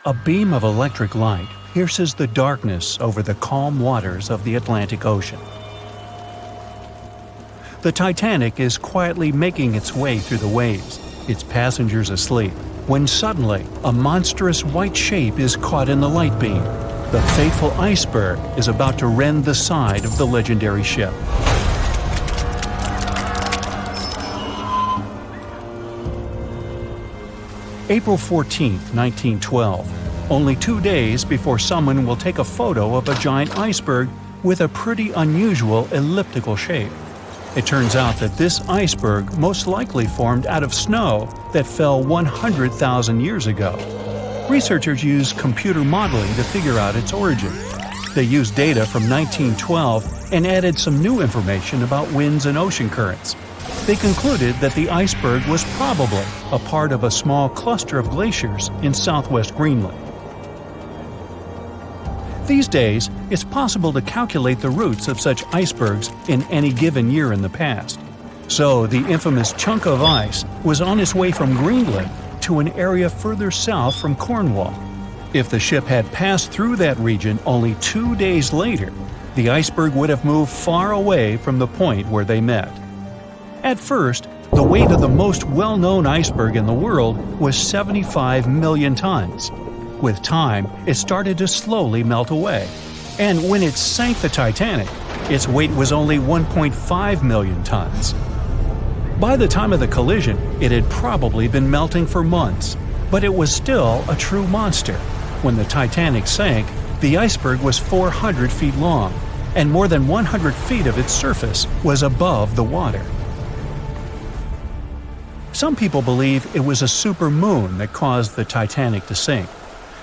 A beam of electric light pierces the darkness over the calm waters of the Atlantic Ocean. The Titanic is quietly making its way through the waves, its passengers asleep, when suddenly a monstrous white shape is caught in the light beam. The fateful iceberg is about to rend the side of the legendary ship. April 14, 1912, only 2 days before someone will take a photo of a giant iceberg with a pretty unusual elliptical shape. It turns out that this iceberg most likely formed out of snow that fell 100,000 years ago. Researchers used computer modeling to figure out its origin. They used data from 1912 and added some new information about winds and ocean currents. They concluded that the iceberg was probably a part of a small cluster of glaciers in southwest Greenland. These days, it's possible to calculate the routes of such icebergs in any given year in the past. So the infamous chunk of ice was on its way from Greenland to an area further south from Cornwall. If the ship had passed through that region only 2 days later, the iceberg would have moved far away from the point where they met. At first, the weight of the most well-known iceberg in the world was 75 million tons. With time, it started to slowly melt away. And when it sank the Titanic, its weight was only 1.5 million tons. By the time of the collision, it had probably been melting for months, but it was still a true monster. When the Titanic sank, the iceberg was 400 feet long, and more than 100 feet of its surface was above the water. Some people believe it was a supermoon that caused the Titanic to sink.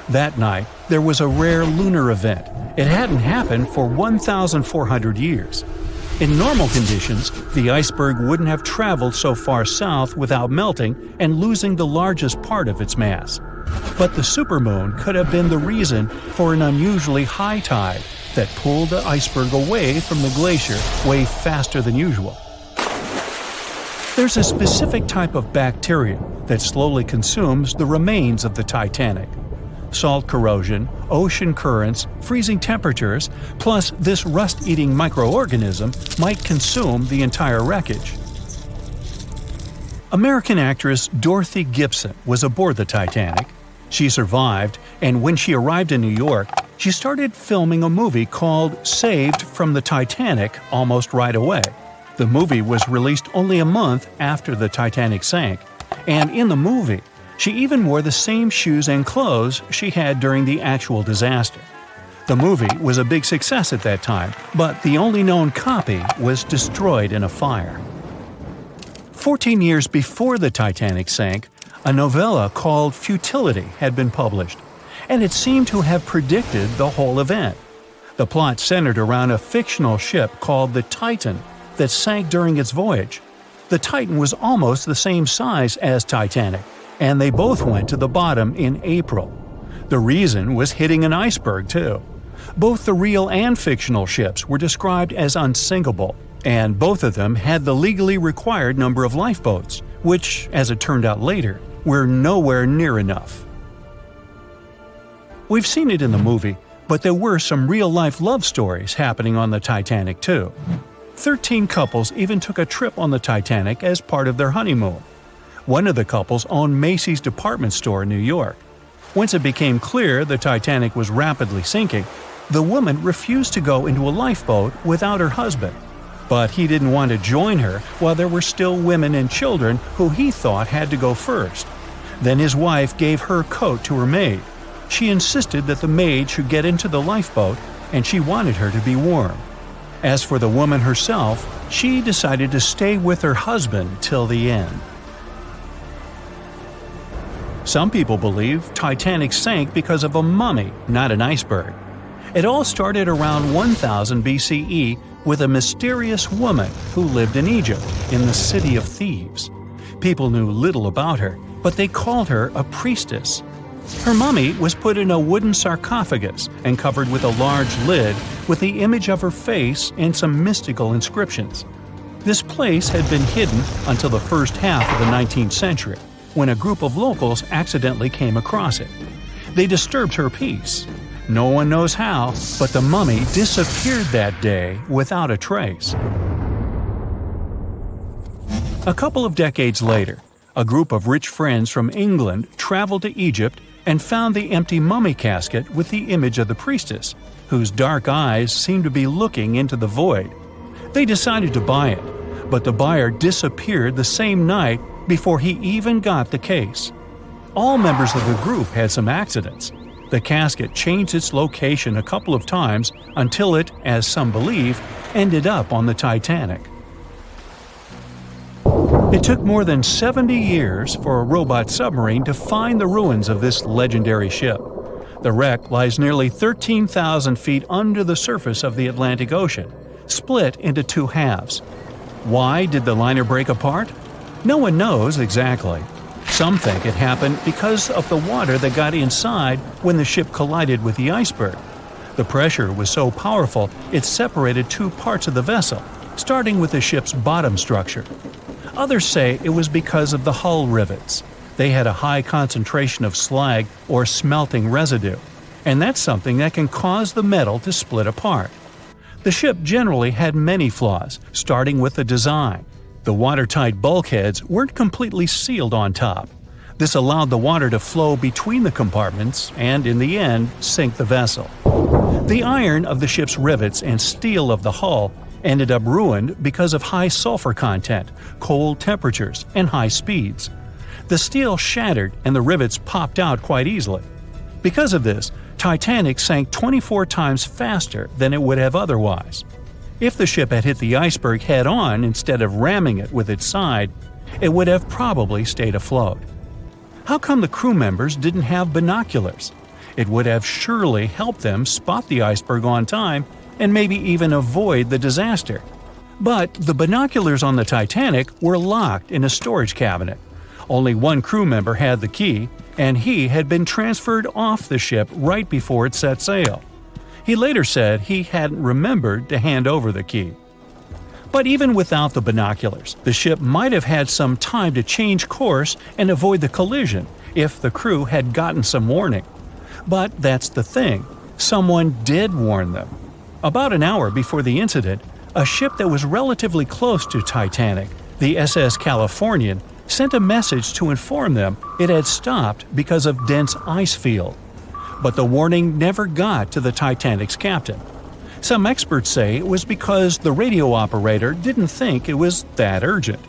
That night, there was a rare lunar event. It hadn't happened for 1,400 years. In normal conditions, the iceberg wouldn't have traveled so far south without melting and losing the largest part of its mass. But the supermoon could have been the reason for an unusually high tide that pulled the iceberg away from the glacier way faster than usual. There's a specific type of bacteria that slowly consumes the remains of the Titanic. Salt corrosion, ocean currents, freezing temperatures, plus this rust-eating microorganism might consume the entire wreckage. American actress Dorothy Gibson was aboard the Titanic. She survived, and when she arrived in New York, she started filming a movie called Saved from the Titanic almost right away. The movie was released only a month after the Titanic sank, and in the movie, she even wore the same shoes and clothes she had during the actual disaster. The movie was a big success at that time, but the only known copy was destroyed in a fire. 14 years before the Titanic sank, a novella called Futility had been published, and it seemed to have predicted the whole event. The plot centered around a fictional ship called the Titan that sank during its voyage. The Titan was almost the same size as Titanic, and they both went to the bottom in April. The reason was hitting an iceberg, too. Both the real and fictional ships were described as unsinkable, and both of them had the legally required number of lifeboats, which, as it turned out later, were nowhere near enough. We've seen it in the movie, but there were some real-life love stories happening on the Titanic, too. 13 couples even took a trip on the Titanic as part of their honeymoon. One of the couples owned Macy's department store in New York. Once it became clear the Titanic was rapidly sinking, the woman refused to go into a lifeboat without her husband. But he didn't want to join her while there were still women and children who he thought had to go first. Then his wife gave her coat to her maid. She insisted that the maid should get into the lifeboat, and she wanted her to be warm. As for the woman herself, she decided to stay with her husband till the end. Some people believe Titanic sank because of a mummy, not an iceberg. It all started around 1000 BCE with a mysterious woman who lived in Egypt, in the City of Thieves. People knew little about her, but they called her a priestess. Her mummy was put in a wooden sarcophagus and covered with a large lid with the image of her face and some mystical inscriptions. This place had been hidden until the first half of the 19th century, when a group of locals accidentally came across it. They disturbed her peace. No one knows how, but the mummy disappeared that day without a trace. A couple of decades later, a group of rich friends from England traveled to Egypt and found the empty mummy casket with the image of the priestess, whose dark eyes seemed to be looking into the void. They decided to buy it, but the buyer disappeared the same night before he even got the case. All members of the group had some accidents. The casket changed its location a couple of times until it, as some believe, ended up on the Titanic. It took more than 70 years for a robot submarine to find the ruins of this legendary ship. The wreck lies nearly 13,000 feet under the surface of the Atlantic Ocean, split into two halves. Why did the liner break apart? No one knows exactly. Some think it happened because of the water that got inside when the ship collided with the iceberg. The pressure was so powerful it separated two parts of the vessel, starting with the ship's bottom structure. Others say it was because of the hull rivets. They had a high concentration of slag or smelting residue, and that's something that can cause the metal to split apart. The ship generally had many flaws, starting with the design. The watertight bulkheads weren't completely sealed on top. This allowed the water to flow between the compartments and, in the end, sink the vessel. The iron of the ship's rivets and steel of the hull ended up ruined because of high sulfur content, cold temperatures, and high speeds. The steel shattered and the rivets popped out quite easily. Because of this, Titanic sank 24 times faster than it would have otherwise. If the ship had hit the iceberg head-on instead of ramming it with its side, it would have probably stayed afloat. How come the crew members didn't have binoculars? It would have surely helped them spot the iceberg on time and maybe even avoid the disaster. But the binoculars on the Titanic were locked in a storage cabinet. Only one crew member had the key, and he had been transferred off the ship right before it set sail. He later said he hadn't remembered to hand over the key. But even without the binoculars, the ship might have had some time to change course and avoid the collision if the crew had gotten some warning. But that's the thing, someone did warn them. About an hour before the incident, a ship that was relatively close to Titanic, the SS Californian, sent a message to inform them it had stopped because of dense ice field. But the warning never got to the Titanic's captain. Some experts say it was because the radio operator didn't think it was that urgent.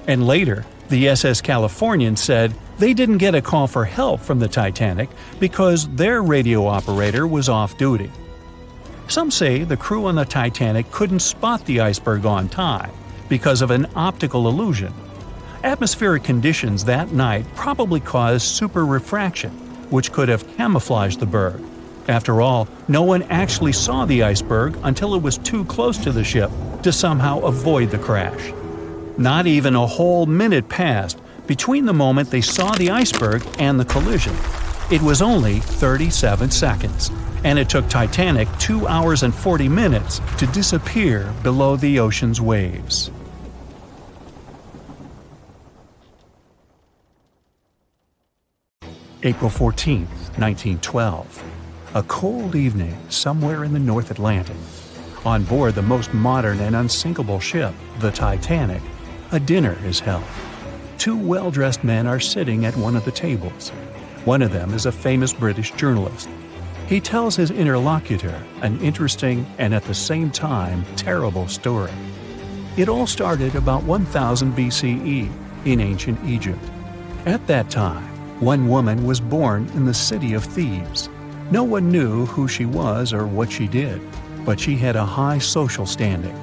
And later, the SS Californian said they didn't get a call for help from the Titanic because their radio operator was off duty. Some say the crew on the Titanic couldn't spot the iceberg on time because of an optical illusion. Atmospheric conditions that night probably caused super refraction, which could have camouflaged the berg. After all, no one actually saw the iceberg until it was too close to the ship to somehow avoid the crash. Not even a whole minute passed between the moment they saw the iceberg and the collision. It was only 37 seconds, and it took Titanic 2 hours and 40 minutes to disappear below the ocean's waves. April 14, 1912. A cold evening somewhere in the North Atlantic. On board the most modern and unsinkable ship, the Titanic, a dinner is held. Two well-dressed men are sitting at one of the tables. One of them is a famous British journalist. He tells his interlocutor an interesting and at the same time terrible story. It all started about 1000 BCE in ancient Egypt. At that time, one woman was born in the city of Thebes. No one knew who she was or what she did, but she had a high social standing.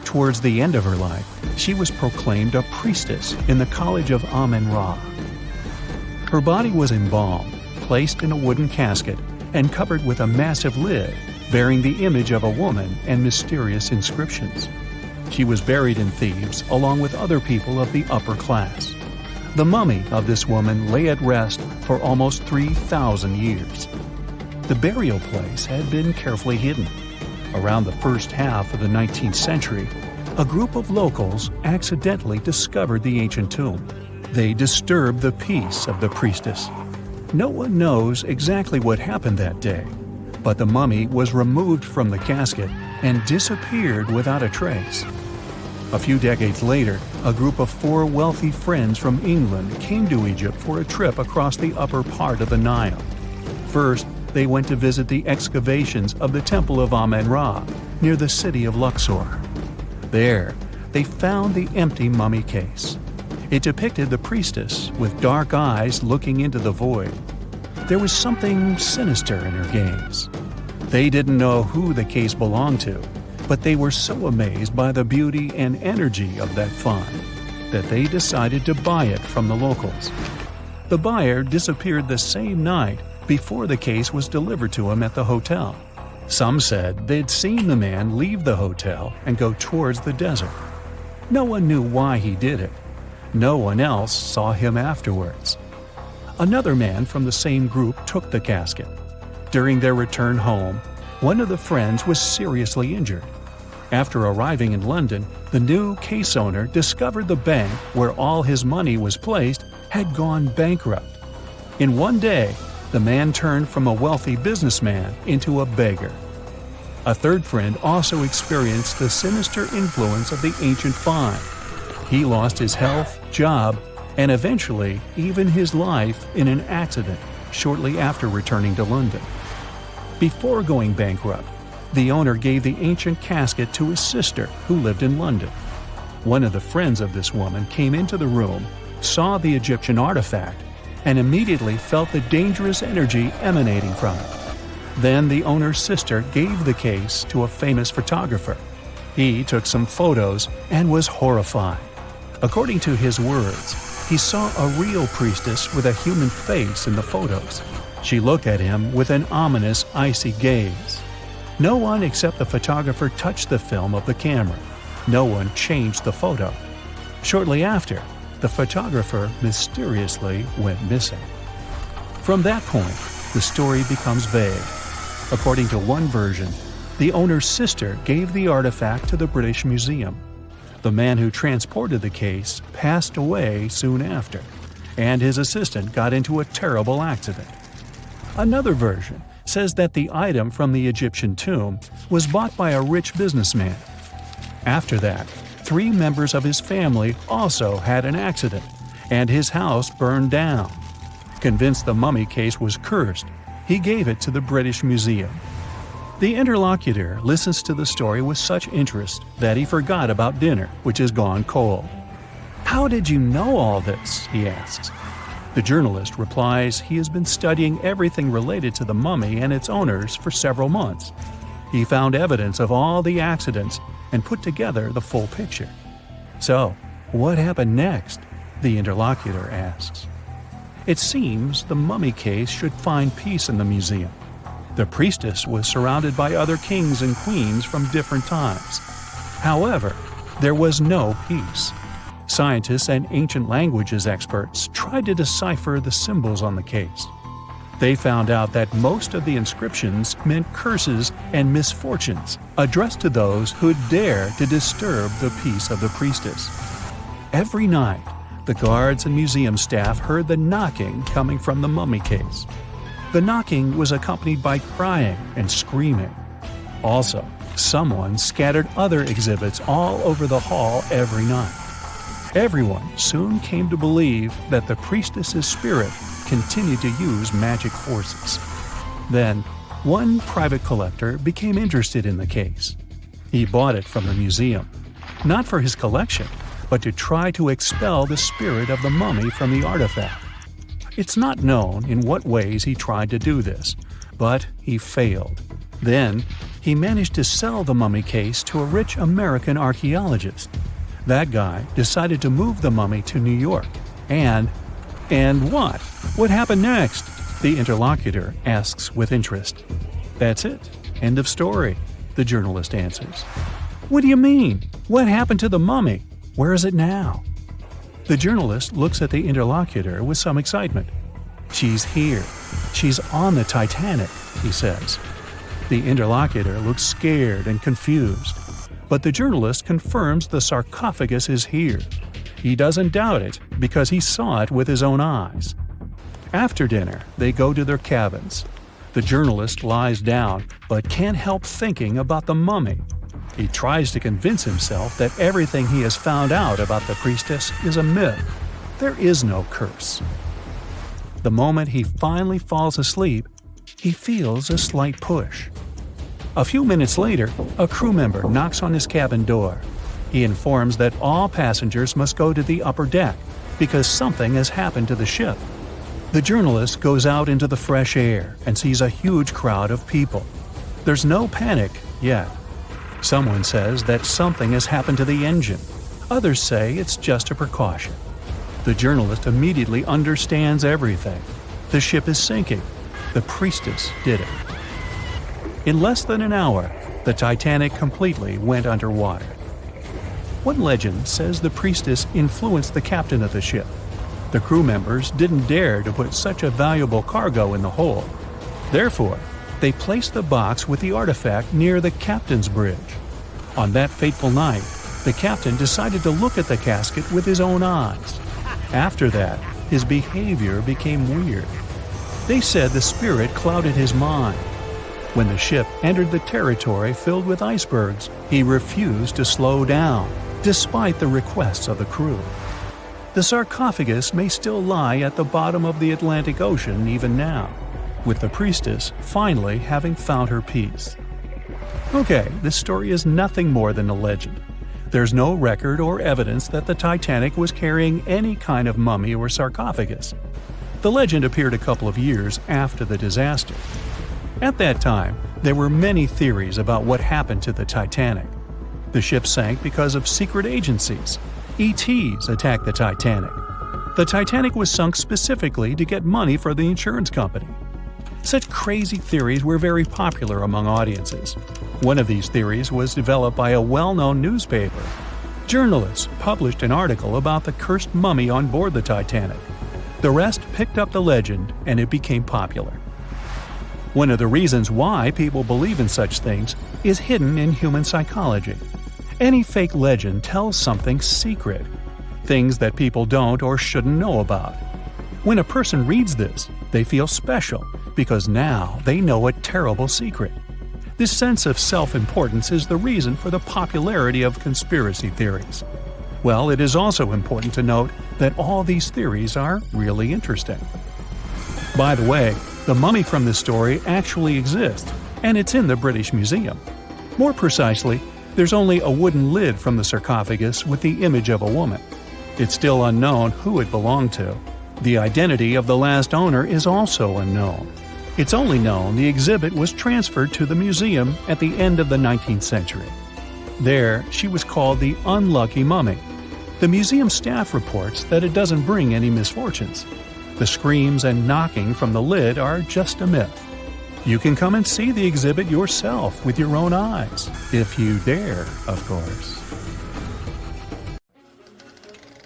Towards the end of her life, she was proclaimed a priestess in the College of Amen-Ra. Her body was embalmed, placed in a wooden casket, and covered with a massive lid bearing the image of a woman and mysterious inscriptions. She was buried in Thebes along with other people of the upper class. The mummy of this woman lay at rest for almost 3,000 years. The burial place had been carefully hidden. Around the first half of the 19th century, a group of locals accidentally discovered the ancient tomb. They disturbed the peace of the priestess. No one knows exactly what happened that day, but the mummy was removed from the casket and disappeared without a trace. A few decades later, a group of 4 wealthy friends from England came to Egypt for a trip across the upper part of the Nile. First, they went to visit the excavations of the Temple of Amen-Ra near the city of Luxor. There, they found the empty mummy case. It depicted the priestess with dark eyes looking into the void. There was something sinister in her gaze. They didn't know who the case belonged to, but they were so amazed by the beauty and energy of that find that they decided to buy it from the locals. The buyer disappeared the same night before the case was delivered to him at the hotel. Some said they'd seen the man leave the hotel and go towards the desert. No one knew why he did it. No one else saw him afterwards. Another man from the same group took the casket. During their return home, one of the friends was seriously injured. After arriving in London, the new case owner discovered the bank where all his money was placed had gone bankrupt. In one day, the man turned from a wealthy businessman into a beggar. A third friend also experienced the sinister influence of the ancient find. He lost his health, job, and eventually even his life in an accident shortly after returning to London. Before going bankrupt, the owner gave the ancient casket to his sister who lived in London. One of the friends of this woman came into the room, saw the Egyptian artifact, and immediately felt the dangerous energy emanating from it. Then the owner's sister gave the case to a famous photographer. He took some photos and was horrified. According to his words, he saw a real priestess with a human face in the photos. She looked at him with an ominous, icy gaze. No one except the photographer touched the film of the camera. No one changed the photo. Shortly after, the photographer mysteriously went missing. From that point, the story becomes vague. According to one version, the owner's sister gave the artifact to the British Museum. The man who transported the case passed away soon after, and his assistant got into a terrible accident. Another version says that the item from the Egyptian tomb was bought by a rich businessman. After that, 3 members of his family also had an accident, and his house burned down. Convinced the mummy case was cursed, he gave it to the British Museum. The interlocutor listens to the story with such interest that he forgot about dinner, which has gone cold. "How did you know all this?" he asks. The journalist replies he has been studying everything related to the mummy and its owners for several months. He found evidence of all the accidents and put together the full picture. "So, what happened next?" the interlocutor asks. It seems the mummy case should find peace in the museum. The priestess was surrounded by other kings and queens from different times. However, there was no peace. Scientists and ancient languages experts tried to decipher the symbols on the case. They found out that most of the inscriptions meant curses and misfortunes addressed to those who'd dare to disturb the peace of the priestess. Every night, the guards and museum staff heard the knocking coming from the mummy case. The knocking was accompanied by crying and screaming. Also, someone scattered other exhibits all over the hall every night. Everyone soon came to believe that the priestess's spirit continued to use magic forces. Then, one private collector became interested in the case. He bought it from the museum, not for his collection, but to try to expel the spirit of the mummy from the artifact. It's not known in what ways he tried to do this, but he failed. Then, he managed to sell the mummy case to a rich American archaeologist. That guy decided to move the mummy to New York. And what? What happened next? The interlocutor asks with interest. "That's it. End of story," the journalist answers. "What do you mean? What happened to the mummy? Where is it now?" The journalist looks at the interlocutor with some excitement. "She's here. She's on the Titanic," he says. The interlocutor looks scared and confused, but the journalist confirms the sarcophagus is here. He doesn't doubt it because he saw it with his own eyes. After dinner, they go to their cabins. The journalist lies down, but can't help thinking about the mummy. He tries to convince himself that everything he has found out about the priestess is a myth. There is no curse. The moment he finally falls asleep, he feels a slight push. A few minutes later, a crew member knocks on his cabin door. He informs that all passengers must go to the upper deck because something has happened to the ship. The journalist goes out into the fresh air and sees a huge crowd of people. There's no panic yet. Someone says that something has happened to the engine. Others say it's just a precaution. The journalist immediately understands everything. The ship is sinking. The priestess did it. In less than an hour, the Titanic completely went underwater. One legend says the priestess influenced the captain of the ship. The crew members didn't dare to put such a valuable cargo in the hold. Therefore, they placed the box with the artifact near the captain's bridge. On that fateful night, the captain decided to look at the casket with his own eyes. After that, his behavior became weird. They said the spirit clouded his mind. When the ship entered the territory filled with icebergs, he refused to slow down, despite the requests of the crew. The sarcophagus may still lie at the bottom of the Atlantic Ocean even now, with the priestess finally having found her peace. Okay, this story is nothing more than a legend. There's no record or evidence that the Titanic was carrying any kind of mummy or sarcophagus. The legend appeared a couple of years after the disaster. At that time, there were many theories about what happened to the Titanic. The ship sank because of secret agencies. ETs attacked the Titanic. The Titanic was sunk specifically to get money for the insurance company. Such crazy theories were very popular among audiences. One of these theories was developed by a well-known newspaper. Journalists published an article about the cursed mummy on board the Titanic. The rest picked up the legend and it became popular. One of the reasons why people believe in such things is hidden in human psychology. Any fake legend tells something secret, things that people don't or shouldn't know about. When a person reads this, they feel special because now they know a terrible secret. This sense of self-importance is the reason for the popularity of conspiracy theories. Well, it is also important to note that all these theories are really interesting. By the way, the mummy from this story actually exists, and it's in the British Museum. More precisely, there's only a wooden lid from the sarcophagus with the image of a woman. It's still unknown who it belonged to. The identity of the last owner is also unknown. It's only known the exhibit was transferred to the museum at the end of the 19th century. There, she was called the Unlucky Mummy. The museum staff reports that it doesn't bring any misfortunes. The screams and knocking from the lid are just a myth. You can come and see the exhibit yourself with your own eyes, if you dare, of course.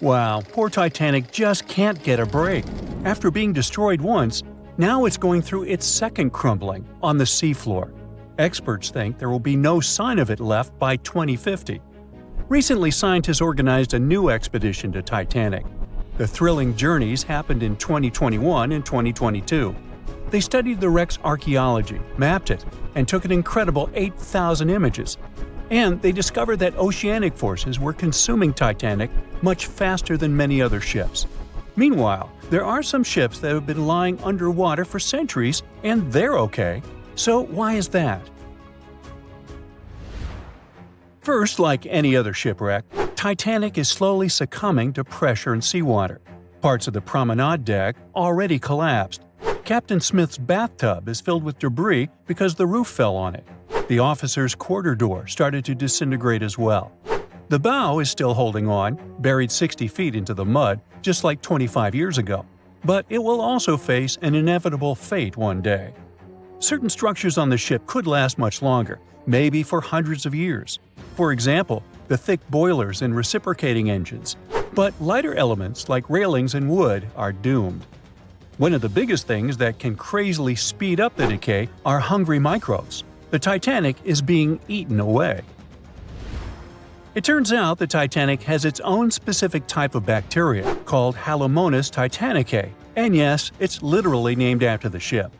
Wow, poor Titanic just can't get a break. After being destroyed once, now it's going through its second crumbling on the seafloor. Experts think there will be no sign of it left by 2050. Recently, scientists organized a new expedition to Titanic. The thrilling journeys happened in 2021 and 2022. They studied the wreck's archaeology, mapped it, and took an incredible 8,000 images. And they discovered that oceanic forces were consuming Titanic much faster than many other ships. Meanwhile, there are some ships that have been lying underwater for centuries, and they're okay. So why is that? First, like any other shipwreck, Titanic is slowly succumbing to pressure and seawater. Parts of the promenade deck already collapsed. Captain Smith's bathtub is filled with debris because the roof fell on it. The officer's quarter door started to disintegrate as well. The bow is still holding on, buried 60 feet into the mud, just like 25 years ago. But it will also face an inevitable fate one day. Certain structures on the ship could last much longer, maybe for hundreds of years. For example, the thick boilers and reciprocating engines. But lighter elements like railings and wood are doomed. One of the biggest things that can crazily speed up the decay are hungry microbes. The Titanic is being eaten away. It turns out the Titanic has its own specific type of bacteria called Halomonas titanicae And yes, it's literally named after the ship.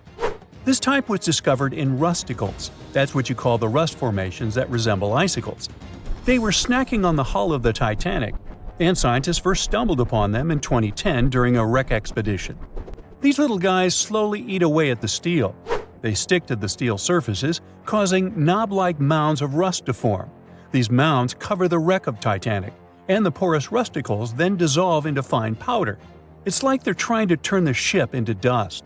This type was discovered in rusticles. That's what you call the rust formations that resemble icicles. They were snacking on the hull of the Titanic, and scientists first stumbled upon them in 2010 during a wreck expedition. These little guys slowly eat away at the steel. They stick to the steel surfaces, causing knob-like mounds of rust to form. These mounds cover the wreck of Titanic, and the porous rusticles then dissolve into fine powder. It's like they're trying to turn the ship into dust.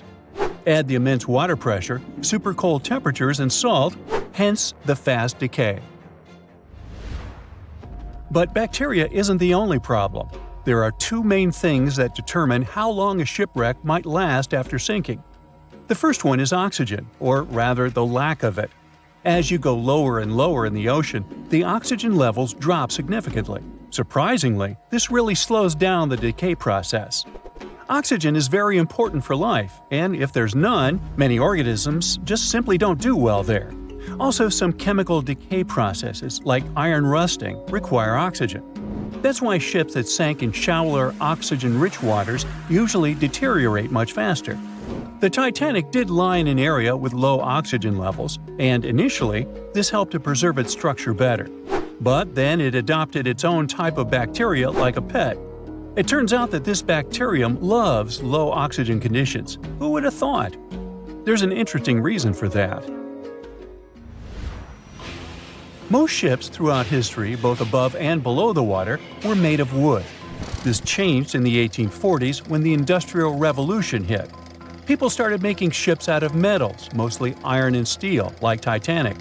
Add the immense water pressure, super cold temperatures, and salt, hence the fast decay. But bacteria isn't the only problem. There are two main things that determine how long a shipwreck might last after sinking. The first one is oxygen, or rather the lack of it. As you go lower and lower in the ocean, the oxygen levels drop significantly. Surprisingly, this really slows down the decay process. Oxygen is very important for life, and if there's none, many organisms just simply don't do well there. Also, some chemical decay processes, like iron rusting, require oxygen. That's why ships that sank in shallower, oxygen-rich waters usually deteriorate much faster. The Titanic did lie in an area with low oxygen levels, and initially, this helped to preserve its structure better. But then it adopted its own type of bacteria like a pet. It turns out that this bacterium loves low oxygen conditions. Who would have thought? There's an interesting reason for that. Most ships throughout history, both above and below the water, were made of wood. This changed in the 1840s when the Industrial Revolution hit. People started making ships out of metals, mostly iron and steel, like Titanic.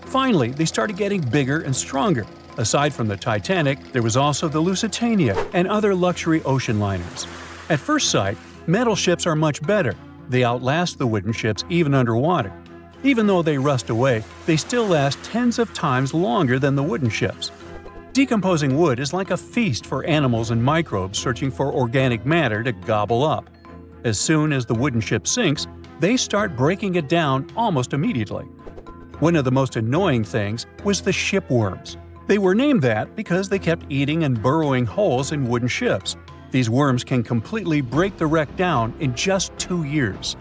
Finally, they started getting bigger and stronger. Aside from the Titanic, there was also the Lusitania and other luxury ocean liners. At first sight, metal ships are much better. They outlast the wooden ships even underwater. Even though they rust away, they still last tens of times longer than the wooden ships. Decomposing wood is like a feast for animals and microbes searching for organic matter to gobble up. As soon as the wooden ship sinks, they start breaking it down almost immediately. One of the most annoying things was the shipworms. They were named that because they kept eating and burrowing holes in wooden ships. These worms can completely break the wreck down in just 2 years.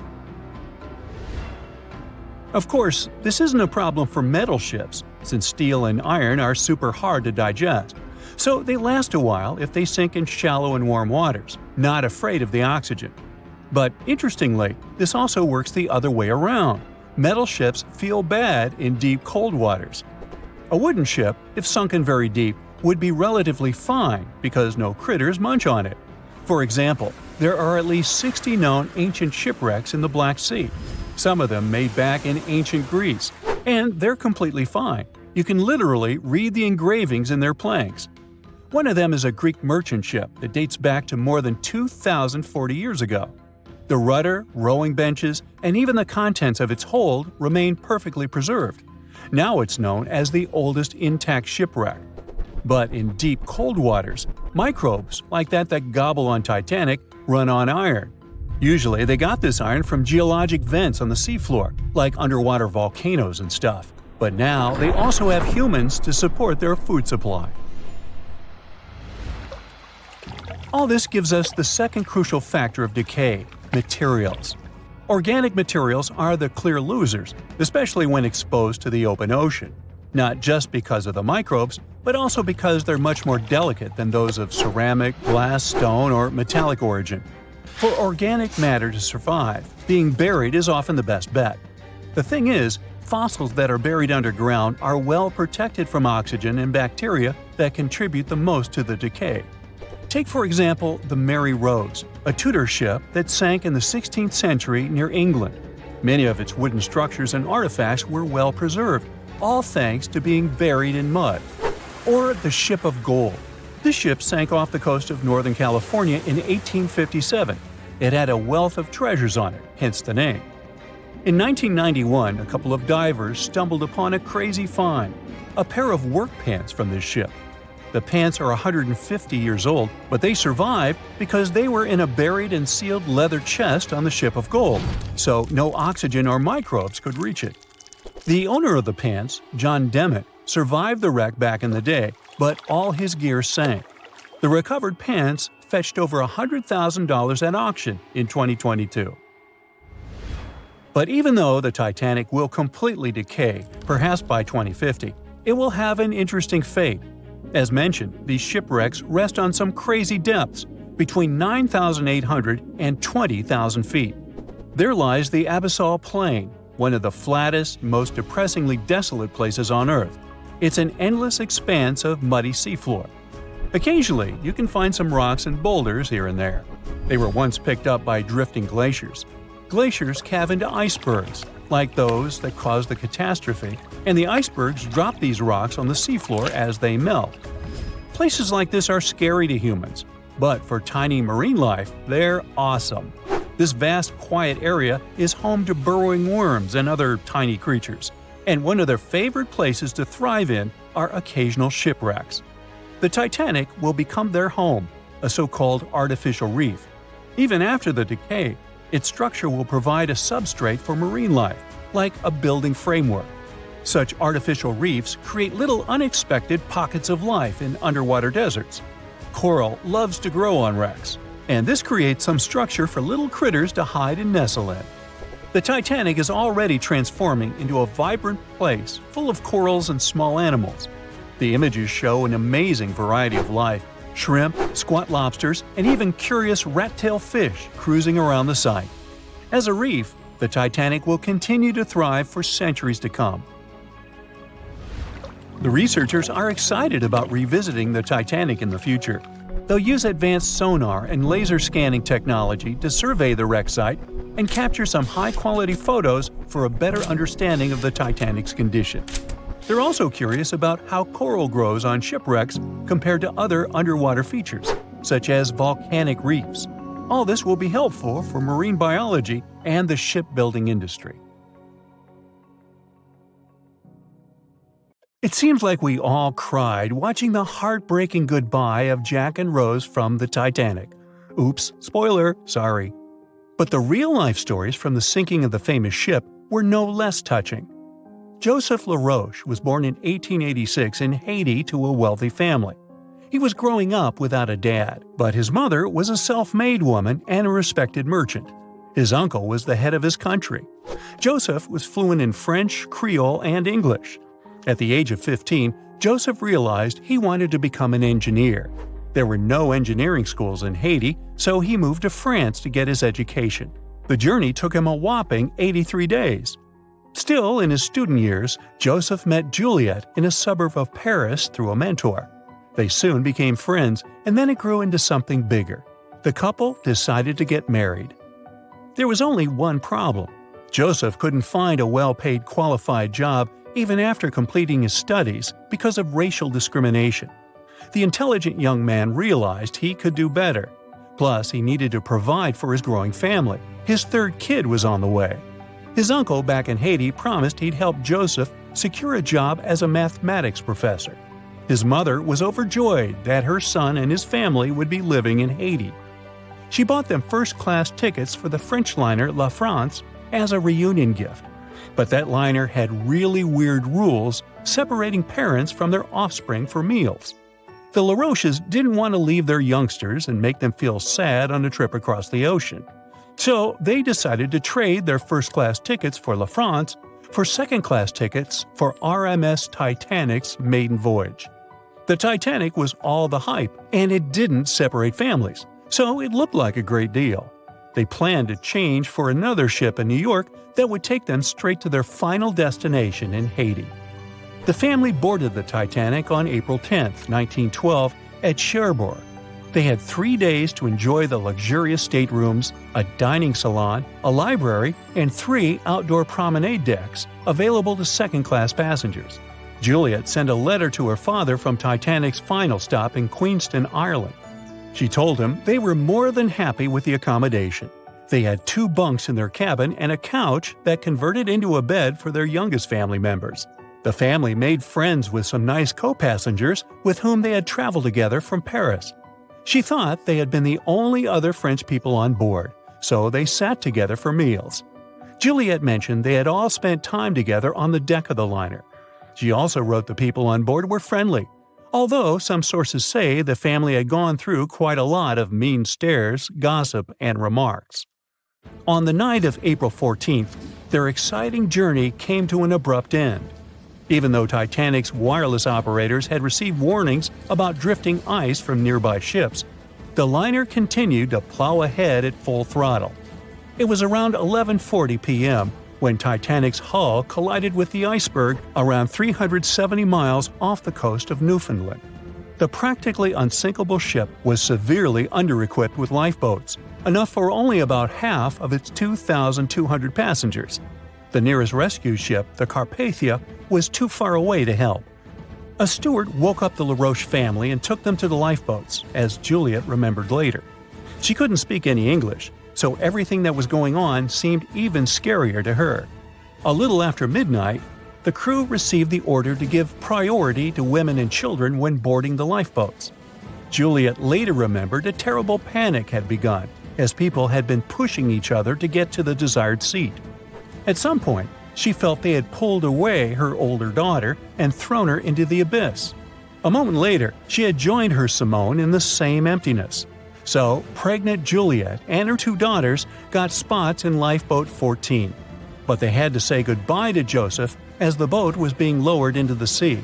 Of course, this isn't a problem for metal ships, since steel and iron are super hard to digest. So they last a while if they sink in shallow and warm waters, not afraid of the oxygen. But interestingly, this also works the other way around. Metal ships feel bad in deep cold waters. A wooden ship, if sunken very deep, would be relatively fine because no critters munch on it. For example, there are at least 60 known ancient shipwrecks in the Black Sea. Some of them made back in ancient Greece, and they're completely fine. You can literally read the engravings in their planks. One of them is a Greek merchant ship that dates back to more than 2,040 years ago. The rudder, rowing benches, and even the contents of its hold remain perfectly preserved. Now it's known as the oldest intact shipwreck. But in deep cold waters, microbes, like that gobble on Titanic, run on iron. Usually they got this iron from geologic vents on the seafloor, like underwater volcanoes and stuff. But now they also have humans to support their food supply. All this gives us the second crucial factor of decay: materials. Organic materials are the clear losers, especially when exposed to the open ocean. Not just because of the microbes, but also because they're much more delicate than those of ceramic, glass, stone, or metallic origin. For organic matter to survive, being buried is often the best bet. The thing is, fossils that are buried underground are well protected from oxygen and bacteria that contribute the most to the decay. Take for example the Mary Rose, a Tudor ship that sank in the 16th century near England. Many of its wooden structures and artifacts were well preserved, all thanks to being buried in mud. Or the Ship of Gold. This ship sank off the coast of Northern California in 1857. It had a wealth of treasures on it, hence the name. In 1991, a couple of divers stumbled upon a crazy find: a pair of work pants from this ship. The pants are 150 years old, but they survived because they were in a buried and sealed leather chest on the Ship of Gold, so no oxygen or microbes could reach it. The owner of the pants, John Demmett, survived the wreck back in the day, but all his gear sank. The recovered pants fetched over $100,000 at auction in 2022. But even though the Titanic will completely decay, perhaps by 2050, it will have an interesting fate. As mentioned, these shipwrecks rest on some crazy depths, between 9,800 and 20,000 feet. There lies the Abyssal Plain, one of the flattest, most depressingly desolate places on Earth. It's an endless expanse of muddy seafloor. Occasionally, you can find some rocks and boulders here and there. They were once picked up by drifting glaciers. Glaciers calve into icebergs, like those that caused the catastrophe, and the icebergs drop these rocks on the seafloor as they melt. Places like this are scary to humans, but for tiny marine life, they're awesome. This vast, quiet area is home to burrowing worms and other tiny creatures, and one of their favorite places to thrive in are occasional shipwrecks. The Titanic will become their home, a so-called artificial reef. Even after the decay, its structure will provide a substrate for marine life, like a building framework. Such artificial reefs create little unexpected pockets of life in underwater deserts. Coral loves to grow on wrecks, and this creates some structure for little critters to hide and nestle in. The Titanic is already transforming into a vibrant place full of corals and small animals. The images show an amazing variety of life: shrimp, squat lobsters, and even curious rat-tailed fish cruising around the site. As a reef, the Titanic will continue to thrive for centuries to come. The researchers are excited about revisiting the Titanic in the future. They'll use advanced sonar and laser scanning technology to survey the wreck site and capture some high-quality photos for a better understanding of the Titanic's condition. They're also curious about how coral grows on shipwrecks compared to other underwater features, such as volcanic reefs. All this will be helpful for marine biology and the shipbuilding industry. It seems like we all cried watching the heartbreaking goodbye of Jack and Rose from the Titanic. Oops, spoiler, sorry. But the real-life stories from the sinking of the famous ship were no less touching. Joseph LaRoche was born in 1886 in Haiti to a wealthy family. He was growing up without a dad, but his mother was a self-made woman and a respected merchant. His uncle was the head of his country. Joseph was fluent in French, Creole, and English. At the age of 15, Joseph realized he wanted to become an engineer. There were no engineering schools in Haiti, so he moved to France to get his education. The journey took him a whopping 83 days. Still, in his student years, Joseph met Juliet in a suburb of Paris through a mentor. They soon became friends, and then it grew into something bigger. The couple decided to get married. There was only one problem. Joseph couldn't find a well-paid qualified job even after completing his studies because of racial discrimination. The intelligent young man realized he could do better. Plus, he needed to provide for his growing family. His third kid was on the way. His uncle back in Haiti promised he'd help Joseph secure a job as a mathematics professor. His mother was overjoyed that her son and his family would be living in Haiti. She bought them first-class tickets for the French liner La France as a reunion gift. But that liner had really weird rules separating parents from their offspring for meals. The LaRoches didn't want to leave their youngsters and make them feel sad on a trip across the ocean. So they decided to trade their first-class tickets for La France for second-class tickets for RMS Titanic's maiden voyage. The Titanic was all the hype, and it didn't separate families, so it looked like a great deal. They planned to change for another ship in New York that would take them straight to their final destination in Haiti. The family boarded the Titanic on April 10, 1912, at Cherbourg. They had 3 days to enjoy the luxurious staterooms, a dining salon, a library, and 3 outdoor promenade decks available to second-class passengers. Juliet sent a letter to her father from Titanic's final stop in Queenston, Ireland. She told him they were more than happy with the accommodation. They had 2 bunks in their cabin and a couch that converted into a bed for their youngest family members. The family made friends with some nice co-passengers with whom they had traveled together from Paris. She thought they had been the only other French people on board, so they sat together for meals. Juliet mentioned they had all spent time together on the deck of the liner. She also wrote the people on board were friendly, Although some sources say the family had gone through quite a lot of mean stares, gossip, and remarks. On the night of April 14th, their exciting journey came to an abrupt end. Even though Titanic's wireless operators had received warnings about drifting ice from nearby ships, the liner continued to plow ahead at full throttle. It was around 11:40 p.m. when Titanic's hull collided with the iceberg around 370 miles off the coast of Newfoundland. The practically unsinkable ship was severely under-equipped with lifeboats, enough for only about half of its 2,200 passengers. The nearest rescue ship, the Carpathia, was too far away to help. A steward woke up the LaRoche family and took them to the lifeboats, as Juliet remembered later. She couldn't speak any English, so everything that was going on seemed even scarier to her. A little after midnight, the crew received the order to give priority to women and children when boarding the lifeboats. Juliet later remembered a terrible panic had begun, as people had been pushing each other to get to the desired seat. At some point, she felt they had pulled away her older daughter and thrown her into the abyss. A moment later, she had joined her Simone in the same emptiness. So, pregnant Juliet and her two daughters got spots in Lifeboat 14. But they had to say goodbye to Joseph as the boat was being lowered into the sea.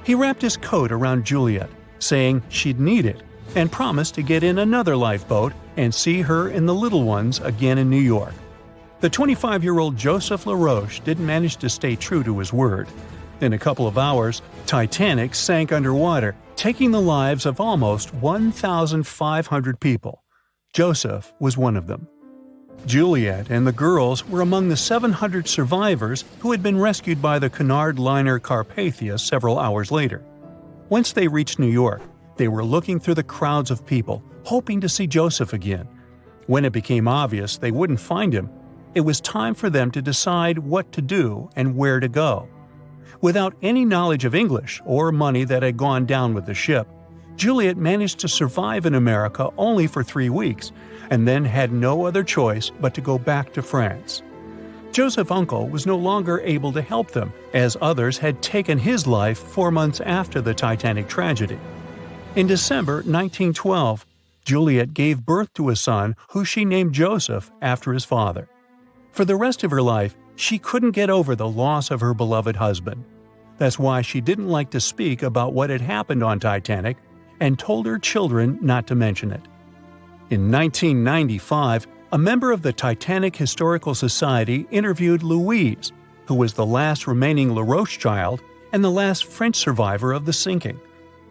He wrapped his coat around Juliet, saying she'd need it, and promised to get in another lifeboat and see her and the little ones again in New York. The 25-year-old Joseph LaRoche didn't manage to stay true to his word. In a couple of hours, Titanic sank underwater, taking the lives of almost 1,500 people. Joseph was one of them. Juliet and the girls were among the 700 survivors who had been rescued by the Cunard liner Carpathia several hours later. Once they reached New York, they were looking through the crowds of people, hoping to see Joseph again. When it became obvious they wouldn't find him, it was time for them to decide what to do and where to go. Without any knowledge of English or money that had gone down with the ship, Juliet managed to survive in America only for 3 weeks, and then had no other choice but to go back to France. Joseph's uncle was no longer able to help them, as others had taken his life 4 months after the Titanic tragedy. In December 1912, Juliet gave birth to a son who she named Joseph after his father. For the rest of her life, she couldn't get over the loss of her beloved husband. That's why she didn't like to speak about what had happened on Titanic and told her children not to mention it. In 1995, a member of the Titanic Historical Society interviewed Louise, who was the last remaining LaRoche child and the last French survivor of the sinking.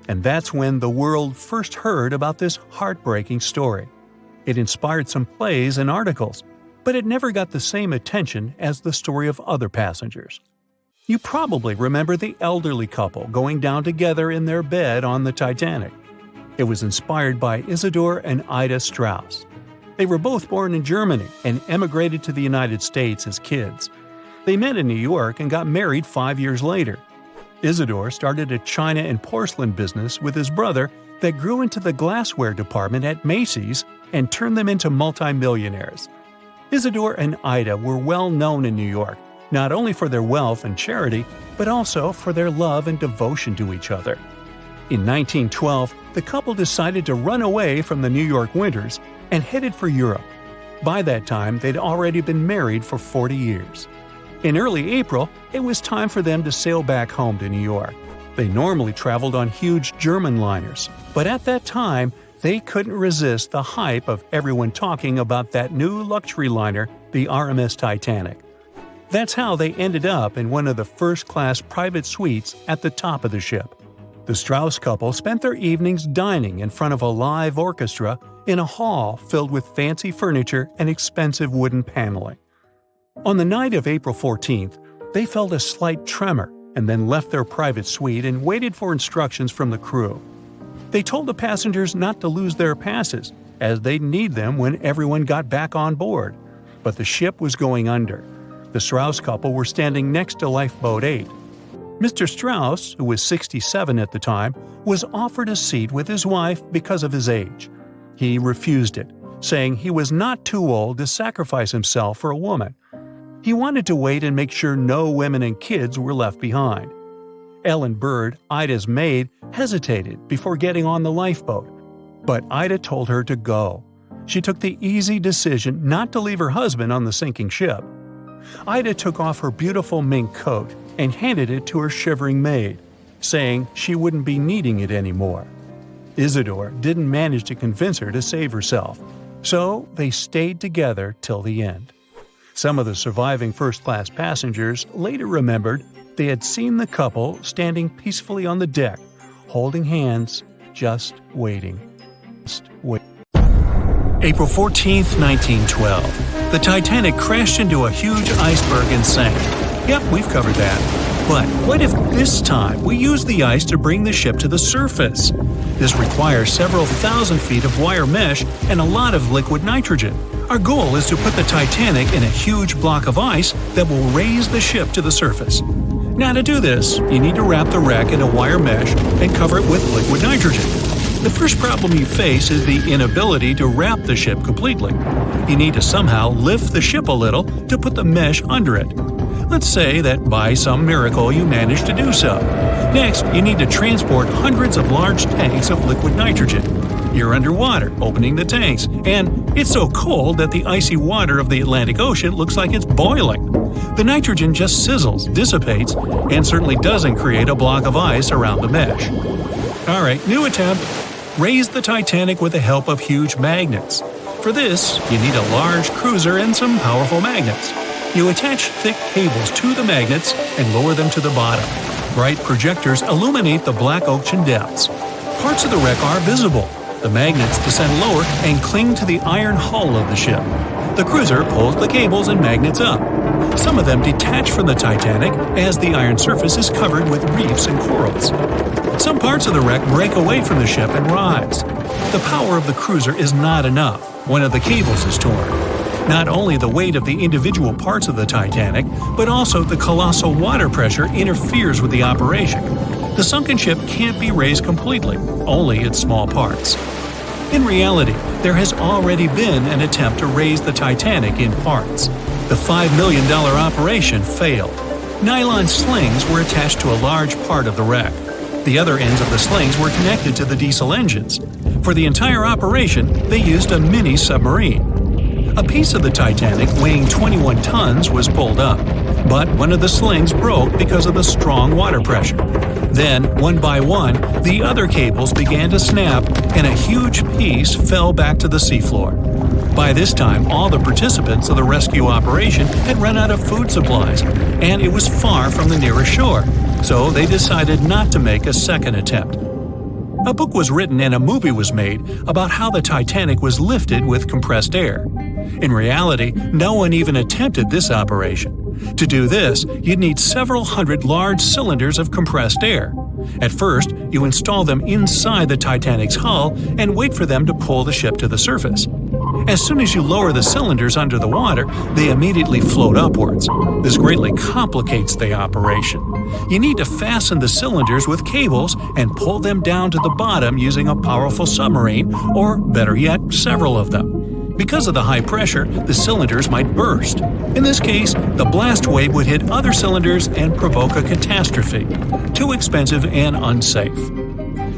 And that's when the world first heard about this heartbreaking story. It inspired some plays and articles, but it never got the same attention as the story of other passengers. You probably remember the elderly couple going down together in their bed on the Titanic. It was inspired by Isidor and Ida Strauss. They were both born in Germany and emigrated to the United States as kids. They met in New York and got married 5 years later. Isidor started a china and porcelain business with his brother that grew into the glassware department at Macy's and turned them into multimillionaires. Isidor and Ida were well known in New York, not only for their wealth and charity, but also for their love and devotion to each other. In 1912, the couple decided to run away from the New York winters and headed for Europe. By that time, they'd already been married for 40 years. In early April, it was time for them to sail back home to New York. They normally traveled on huge German liners, but at that time, they couldn't resist the hype of everyone talking about that new luxury liner, the RMS Titanic. That's how they ended up in one of the first-class private suites at the top of the ship. The Strauss couple spent their evenings dining in front of a live orchestra in a hall filled with fancy furniture and expensive wooden paneling. On the night of April 14th, they felt a slight tremor and then left their private suite and waited for instructions from the crew. They told the passengers not to lose their passes, as they'd need them when everyone got back on board. But the ship was going under. The Strauss couple were standing next to Lifeboat 8. Mr. Strauss, who was 67 at the time, was offered a seat with his wife because of his age. He refused it, saying he was not too old to sacrifice himself for a woman. He wanted to wait and make sure no women and kids were left behind. Ellen Bird, Ida's maid, hesitated before getting on the lifeboat. But Ida told her to go. She took the easy decision not to leave her husband on the sinking ship. Ida took off her beautiful mink coat and handed it to her shivering maid, saying she wouldn't be needing it anymore. Isidore didn't manage to convince her to save herself, so they stayed together till the end. Some of the surviving first-class passengers later remembered they had seen the couple standing peacefully on the deck, holding hands, just waiting. April 14, 1912. The Titanic crashed into a huge iceberg and sank. Yep, we've covered that. But what if this time we use the ice to bring the ship to the surface? This requires several thousand feet of wire mesh and a lot of liquid nitrogen. Our goal is to put the Titanic in a huge block of ice that will raise the ship to the surface. Now to do this, you need to wrap the wreck in a wire mesh and cover it with liquid nitrogen. The first problem you face is the inability to wrap the ship completely. You need to somehow lift the ship a little to put the mesh under it. Let's say that by some miracle you manage to do so. Next, you need to transport hundreds of large tanks of liquid nitrogen. You're underwater, opening the tanks, and it's so cold that the icy water of the Atlantic Ocean looks like it's boiling. The nitrogen just sizzles, dissipates, and certainly doesn't create a block of ice around the mesh. Alright, new attempt. Raise the Titanic with the help of huge magnets. For this, you need a large cruiser and some powerful magnets. You attach thick cables to the magnets and lower them to the bottom. Bright projectors illuminate the black ocean depths. Parts of the wreck are visible. The magnets descend lower and cling to the iron hull of the ship. The cruiser pulls the cables and magnets up. Some of them detach from the Titanic as the iron surface is covered with reefs and corals. Some parts of the wreck break away from the ship and rise. The power of the cruiser is not enough. One of the cables is torn. Not only the weight of the individual parts of the Titanic, but also the colossal water pressure interferes with the operation. The sunken ship can't be raised completely, only its small parts. In reality, there has already been an attempt to raise the Titanic in parts. The $5 million operation failed. Nylon slings were attached to a large part of the wreck. The other ends of the slings were connected to the diesel engines. For the entire operation, they used a mini submarine. A piece of the Titanic weighing 21 tons was pulled up, but one of the slings broke because of the strong water pressure. Then, one by one, the other cables began to snap, and a huge piece fell back to the seafloor. By this time, all the participants of the rescue operation had run out of food supplies, and it was far from the nearest shore, so they decided not to make a second attempt. A book was written and a movie was made about how the Titanic was lifted with compressed air. In reality, no one even attempted this operation. To do this, you'd need several hundred large cylinders of compressed air. At first, you install them inside the Titanic's hull and wait for them to pull the ship to the surface. As soon as you lower the cylinders under the water, they immediately float upwards. This greatly complicates the operation. You need to fasten the cylinders with cables and pull them down to the bottom using a powerful submarine, or better yet, several of them. Because of the high pressure, the cylinders might burst. In this case, the blast wave would hit other cylinders and provoke a catastrophe. Too expensive and unsafe.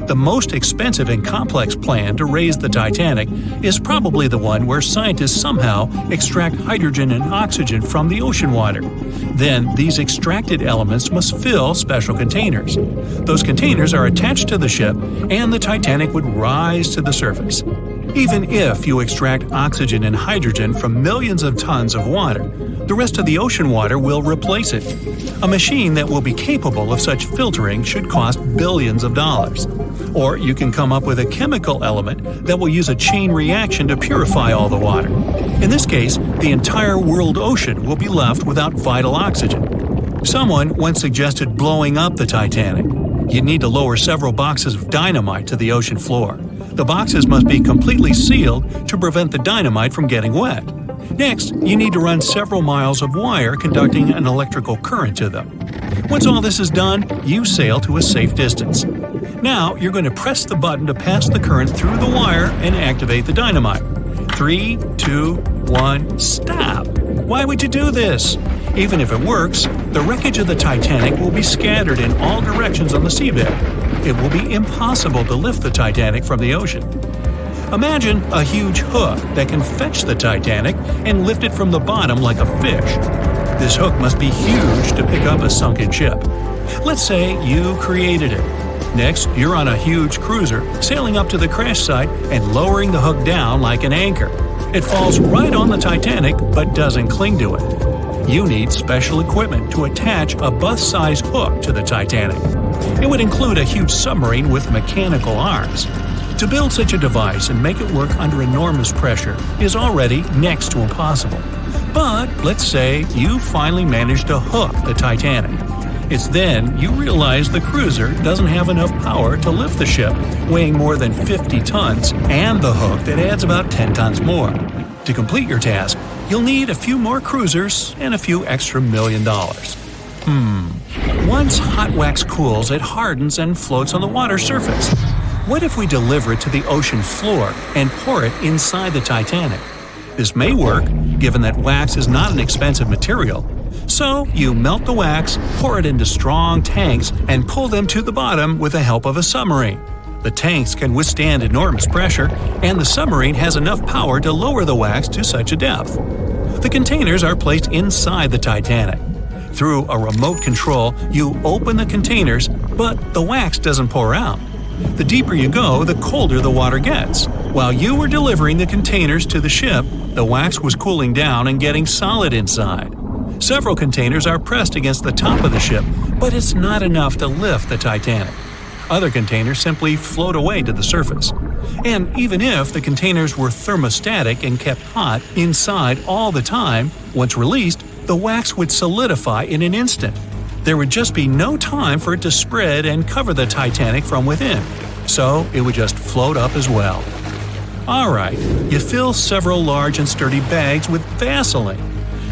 The most expensive and complex plan to raise the Titanic is probably the one where scientists somehow extract hydrogen and oxygen from the ocean water. Then, these extracted elements must fill special containers. Those containers are attached to the ship, and the Titanic would rise to the surface. Even if you extract oxygen and hydrogen from millions of tons of water, the rest of the ocean water will replace it. A machine that will be capable of such filtering should cost billions of dollars. Or you can come up with a chemical element that will use a chain reaction to purify all the water. In this case, the entire world ocean will be left without vital oxygen. Someone once suggested blowing up the Titanic. You'd need to lower several boxes of dynamite to the ocean floor. The boxes must be completely sealed to prevent the dynamite from getting wet. Next, you need to run several miles of wire conducting an electrical current to them. Once all this is done, you sail to a safe distance. Now, you're going to press the button to pass the current through the wire and activate the dynamite. 3, 2, 1, stop! Why would you do this? Even if it works, the wreckage of the Titanic will be scattered in all directions on the seabed. It will be impossible to lift the Titanic from the ocean. Imagine a huge hook that can fetch the Titanic and lift it from the bottom like a fish. This hook must be huge to pick up a sunken ship. Let's say you created it. Next, you're on a huge cruiser, sailing up to the crash site and lowering the hook down like an anchor. It falls right on the Titanic but doesn't cling to it. You need special equipment to attach a bus-sized hook to the Titanic. It would include a huge submarine with mechanical arms. To build such a device and make it work under enormous pressure is already next to impossible. But let's say you finally managed to hook the Titanic. It's then you realize the cruiser doesn't have enough power to lift the ship, weighing more than 50 tons, and the hook that adds about 10 tons more. To complete your task, you'll need a few more cruisers and a few extra $1 million. Once hot wax cools, it hardens and floats on the water surface. What if we deliver it to the ocean floor and pour it inside the Titanic? This may work, given that wax is not an expensive material. So, you melt the wax, pour it into strong tanks, and pull them to the bottom with the help of a submarine. The tanks can withstand enormous pressure, and the submarine has enough power to lower the wax to such a depth. The containers are placed inside the Titanic. Through a remote control, you open the containers, but the wax doesn't pour out. The deeper you go, the colder the water gets. While you were delivering the containers to the ship, the wax was cooling down and getting solid inside. Several containers are pressed against the top of the ship, but it's not enough to lift the Titanic. Other containers simply float away to the surface. And even if the containers were thermostatic and kept hot inside all the time, once released, the wax would solidify in an instant. There would just be no time for it to spread and cover the Titanic from within, so it would just float up as well. Alright, you fill several large and sturdy bags with Vaseline.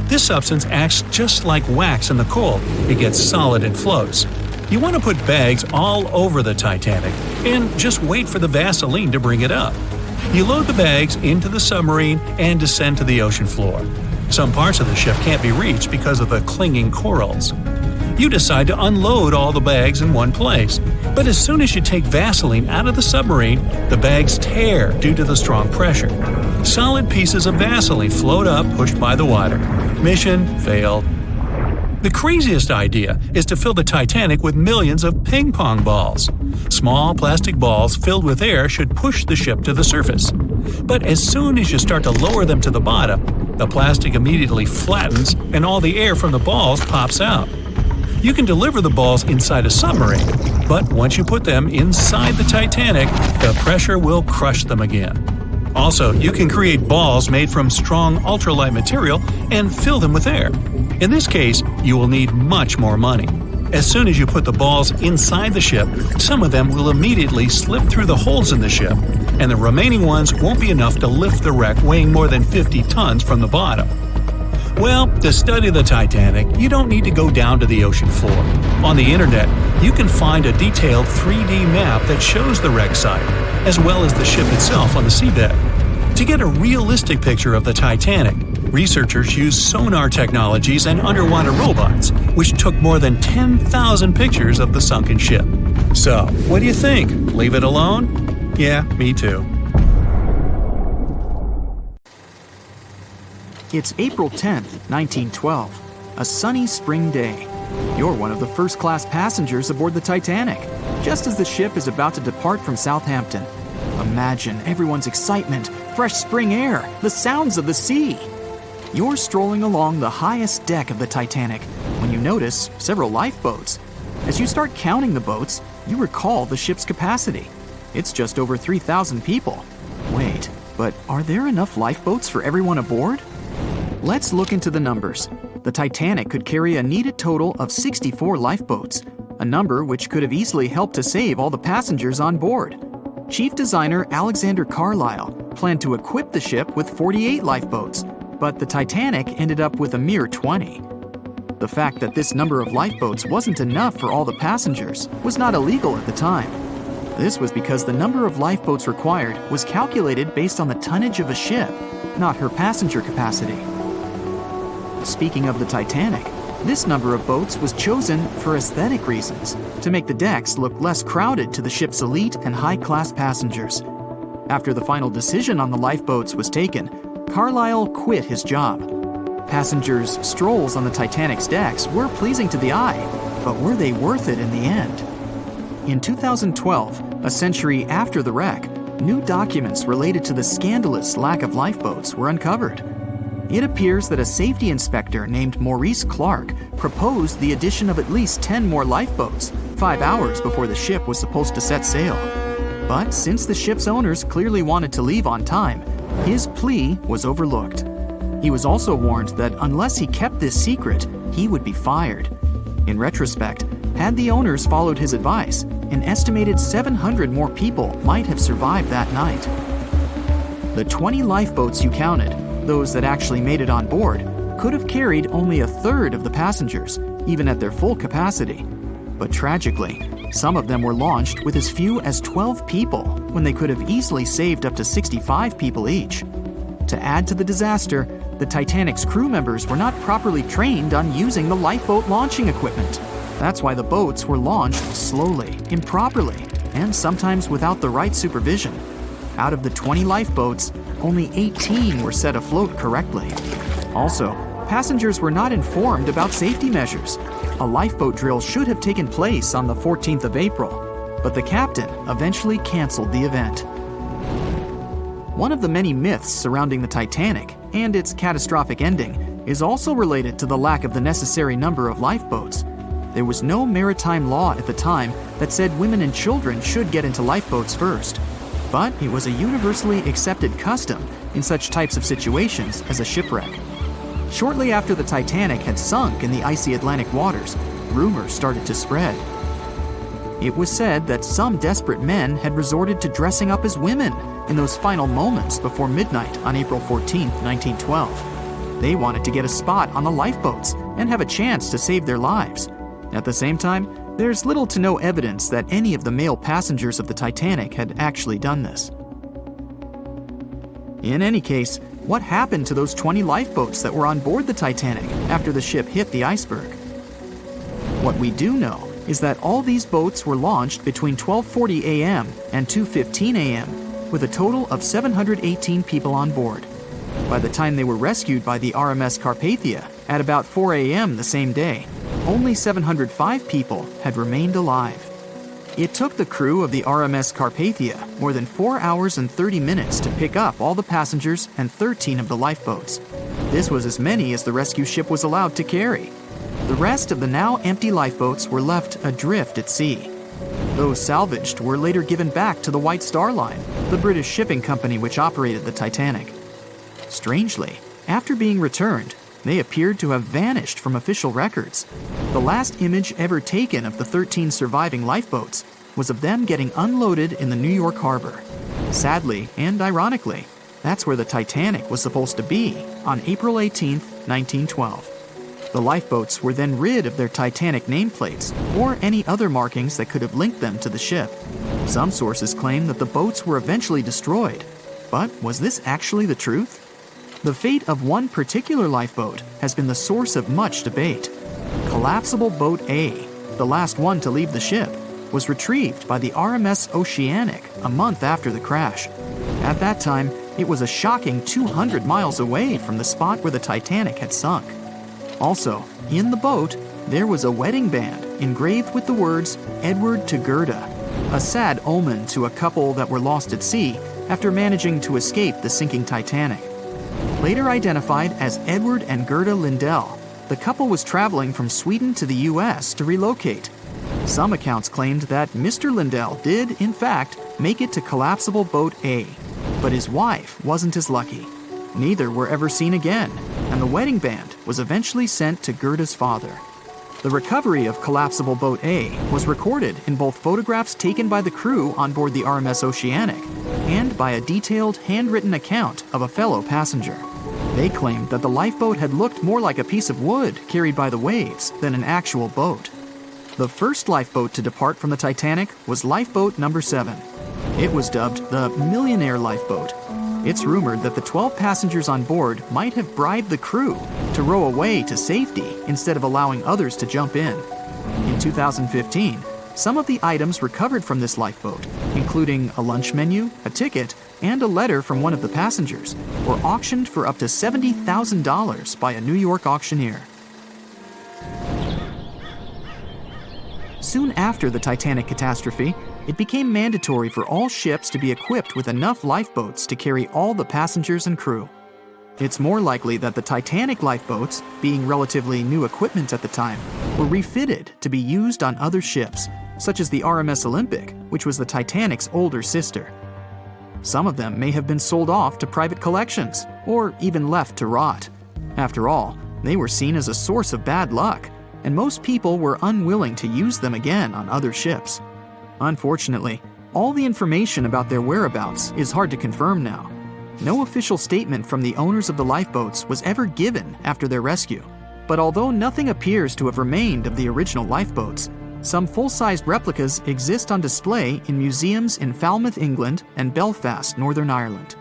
This substance acts just like wax in the cold. It gets solid and floats. You want to put bags all over the Titanic and just wait for the Vaseline to bring it up. You load the bags into the submarine and descend to the ocean floor. Some parts of the ship can't be reached because of the clinging corals. You decide to unload all the bags in one place, but as soon as you take Vaseline out of the submarine, the bags tear due to the strong pressure. Solid pieces of Vaseline float up, pushed by the water. Mission failed. The craziest idea is to fill the Titanic with millions of ping pong balls. Small plastic balls filled with air should push the ship to the surface. But as soon as you start to lower them to the bottom, the plastic immediately flattens and all the air from the balls pops out. You can deliver the balls inside a submarine, but once you put them inside the Titanic, the pressure will crush them again. Also, you can create balls made from strong ultralight material and fill them with air. In this case, you will need much more money. As soon as you put the balls inside the ship, some of them will immediately slip through the holes in the ship, and the remaining ones won't be enough to lift the wreck weighing more than 50 tons from the bottom. Well, to study the Titanic, you don't need to go down to the ocean floor. On the internet, you can find a detailed 3D map that shows the wreck site, as well as the ship itself on the seabed. To get a realistic picture of the Titanic, researchers used sonar technologies and underwater robots, which took more than 10,000 pictures of the sunken ship. So, what do you think? Leave it alone? Yeah, me too. It's April 10th, 1912, a sunny spring day. You're one of the first-class passengers aboard the Titanic, just as the ship is about to depart from Southampton. Imagine everyone's excitement, fresh spring air, the sounds of the sea. You're strolling along the highest deck of the Titanic when you notice several lifeboats. As you start counting the boats, you recall the ship's capacity. It's just over 3,000 people. Wait, but are there enough lifeboats for everyone aboard? Let's look into the numbers. The Titanic could carry a needed total of 64 lifeboats, a number which could have easily helped to save all the passengers on board. Chief designer Alexander Carlisle planned to equip the ship with 48 lifeboats, but the Titanic ended up with a mere 20. The fact that this number of lifeboats wasn't enough for all the passengers was not illegal at the time. This was because the number of lifeboats required was calculated based on the tonnage of a ship, not her passenger capacity. Speaking of the Titanic, this number of boats was chosen for aesthetic reasons, to make the decks look less crowded to the ship's elite and high-class passengers. After the final decision on the lifeboats was taken, Carlyle quit his job. Passengers' strolls on the Titanic's decks were pleasing to the eye, but were they worth it in the end? In 2012, a century after the wreck, new documents related to the scandalous lack of lifeboats were uncovered. It appears that a safety inspector named Maurice Clark proposed the addition of at least 10 more lifeboats 5 hours before the ship was supposed to set sail. But since the ship's owners clearly wanted to leave on time, his plea was overlooked. He was also warned that unless he kept this secret, he would be fired. In retrospect, had the owners followed his advice, an estimated 700 more people might have survived that night. The 20 lifeboats you counted, those that actually made it on board, could have carried only a third of the passengers, even at their full capacity. But tragically, some of them were launched with as few as 12 people when they could have easily saved up to 65 people each. To add to the disaster, the Titanic's crew members were not properly trained on using the lifeboat launching equipment. That's why the boats were launched slowly, improperly, and sometimes without the right supervision. Out of the 20 lifeboats, only 18 were set afloat correctly. Also, passengers were not informed about safety measures. A lifeboat drill should have taken place on the 14th of April, but the captain eventually canceled the event. One of the many myths surrounding the Titanic and its catastrophic ending is also related to the lack of the necessary number of lifeboats. There was no maritime law at the time that said women and children should get into lifeboats first. But it was a universally accepted custom in such types of situations as a shipwreck. Shortly after the Titanic had sunk in the icy Atlantic waters, rumors started to spread. It was said that some desperate men had resorted to dressing up as women in those final moments before midnight on April 14, 1912. They wanted to get a spot on the lifeboats and have a chance to save their lives. At the same time, there's little to no evidence that any of the male passengers of the Titanic had actually done this. In any case, what happened to those 20 lifeboats that were on board the Titanic after the ship hit the iceberg? What we do know is that all these boats were launched between 12:40 a.m. and 2:15 a.m., with a total of 718 people on board. By the time they were rescued by the RMS Carpathia at about 4 a.m. the same day, only 705 people had remained alive. It took the crew of the RMS Carpathia more than 4 hours and 30 minutes to pick up all the passengers and 13 of the lifeboats. This was as many as the rescue ship was allowed to carry. The rest of the now empty lifeboats were left adrift at sea. Those salvaged were later given back to the White Star Line, the British shipping company which operated the Titanic. Strangely, after being returned, they appeared to have vanished from official records. The last image ever taken of the 13 surviving lifeboats was of them getting unloaded in the New York harbor. Sadly, and ironically, that's where the Titanic was supposed to be on April 18, 1912. The lifeboats were then rid of their Titanic nameplates or any other markings that could have linked them to the ship. Some sources claim that the boats were eventually destroyed. But was this actually the truth? The fate of one particular lifeboat has been the source of much debate. Collapsible Boat A, the last one to leave the ship, was retrieved by the RMS Oceanic a month after the crash. At that time, it was a shocking 200 miles away from the spot where the Titanic had sunk. Also, in the boat, there was a wedding band engraved with the words "Edward to Gerda," a sad omen to a couple that were lost at sea after managing to escape the sinking Titanic. Later identified as Edward and Gerda Lindell, the couple was traveling from Sweden to the U.S. to relocate. Some accounts claimed that Mr. Lindell did, in fact, make it to Collapsible Boat A, but his wife wasn't as lucky. Neither were ever seen again, and the wedding band was eventually sent to Gerda's father. The recovery of Collapsible Boat A was recorded in both photographs taken by the crew on board the RMS Oceanic and by a detailed handwritten account of a fellow passenger. They claimed that the lifeboat had looked more like a piece of wood carried by the waves than an actual boat. The first lifeboat to depart from the Titanic was Lifeboat Number 7. It was dubbed the Millionaire Lifeboat. It's rumored that the 12 passengers on board might have bribed the crew to row away to safety instead of allowing others to jump in. In 2015, some of the items recovered from this lifeboat, including a lunch menu, a ticket, and a letter from one of the passengers, were auctioned for up to $70,000 by a New York auctioneer. Soon after the Titanic catastrophe, it became mandatory for all ships to be equipped with enough lifeboats to carry all the passengers and crew. It's more likely that the Titanic lifeboats, being relatively new equipment at the time, were refitted to be used on other ships, such as the RMS Olympic, which was the Titanic's older sister. Some of them may have been sold off to private collections, or even left to rot. After all, they were seen as a source of bad luck, and most people were unwilling to use them again on other ships. Unfortunately, all the information about their whereabouts is hard to confirm now. No official statement from the owners of the lifeboats was ever given after their rescue. But although nothing appears to have remained of the original lifeboats, some full-sized replicas exist on display in museums in Falmouth, England, and Belfast, Northern Ireland.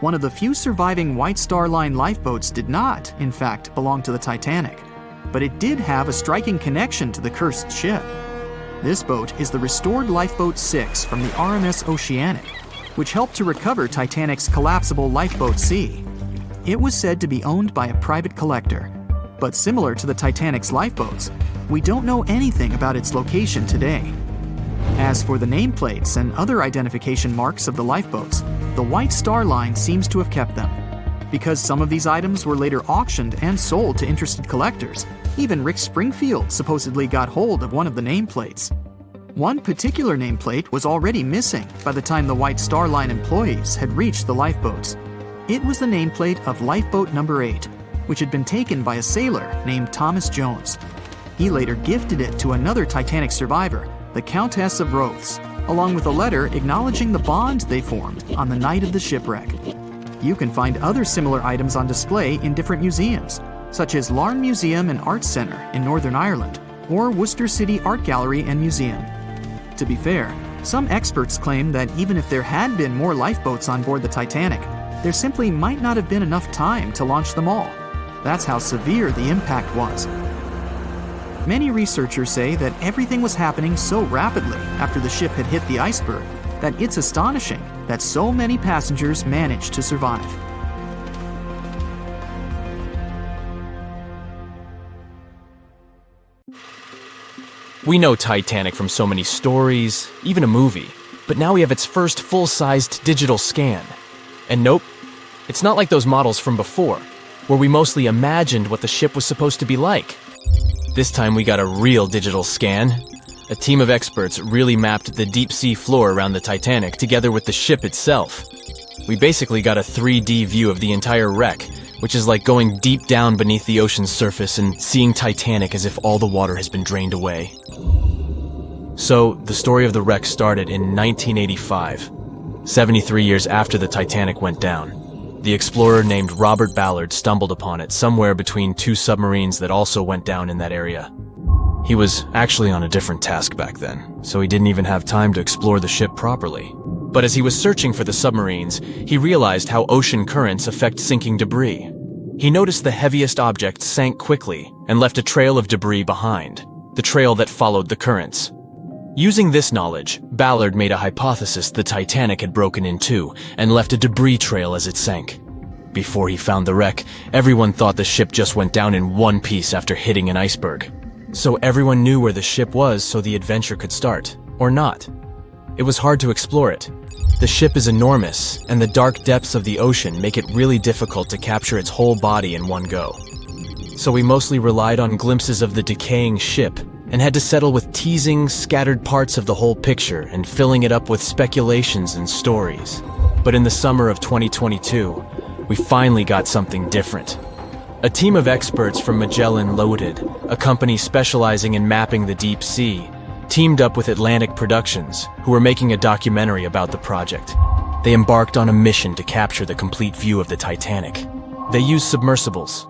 One of the few surviving White Star Line lifeboats did not, in fact, belong to the Titanic, but it did have a striking connection to the cursed ship. This boat is the restored Lifeboat 6 from the RMS Oceanic, which helped to recover Titanic's collapsible Lifeboat C. It was said to be owned by a private collector, but similar to the Titanic's lifeboats, we don't know anything about its location today. As for the nameplates and other identification marks of the lifeboats, the White Star Line seems to have kept them. Because some of these items were later auctioned and sold to interested collectors, even Rick Springfield supposedly got hold of one of the nameplates. One particular nameplate was already missing by the time the White Star Line employees had reached the lifeboats. It was the nameplate of Lifeboat Number 8, which had been taken by a sailor named Thomas Jones. He later gifted it to another Titanic survivor, the Countess of Rothes, along with a letter acknowledging the bond they formed on the night of the shipwreck. You can find other similar items on display in different museums, such as Larne Museum and Arts Centre in Northern Ireland, or Worcester City Art Gallery and Museum. To be fair, some experts claim that even if there had been more lifeboats on board the Titanic, there simply might not have been enough time to launch them all. That's how severe the impact was. Many researchers say that everything was happening so rapidly after the ship had hit the iceberg that it's astonishing that so many passengers managed to survive. We know Titanic from so many stories, even a movie, but now we have its first full-sized digital scan. And nope, it's not like those models from before, where we mostly imagined what the ship was supposed to be like. This time we got a real digital scan. A team of experts really mapped the deep-sea floor around the Titanic together with the ship itself. We basically got a 3D view of the entire wreck, which is like going deep down beneath the ocean's surface and seeing Titanic as if all the water has been drained away. So, the story of the wreck started in 1985, 73 years after the Titanic went down. The explorer named Robert Ballard stumbled upon it somewhere between two submarines that also went down in that area. He was actually on a different task back then, so he didn't even have time to explore the ship properly. But as he was searching for the submarines, he realized how ocean currents affect sinking debris. He noticed the heaviest object sank quickly and left a trail of debris behind, the trail that followed the currents. Using this knowledge, Ballard made a hypothesis the Titanic had broken in two and left a debris trail as it sank. Before he found the wreck, everyone thought the ship just went down in one piece after hitting an iceberg. So everyone knew where the ship was so the adventure could start, or not. It was hard to explore it. The ship is enormous, and the dark depths of the ocean make it really difficult to capture its whole body in one go. So we mostly relied on glimpses of the decaying ship, and had to settle with teasing scattered parts of the whole picture and filling it up with speculations and stories. But in the summer of 2022, we finally got something different. A team of experts from Magellan Loaded, a company specializing in mapping the deep sea, teamed up with Atlantic Productions, who were making a documentary about the project. They embarked on a mission to capture the complete view of the Titanic. They used submersibles.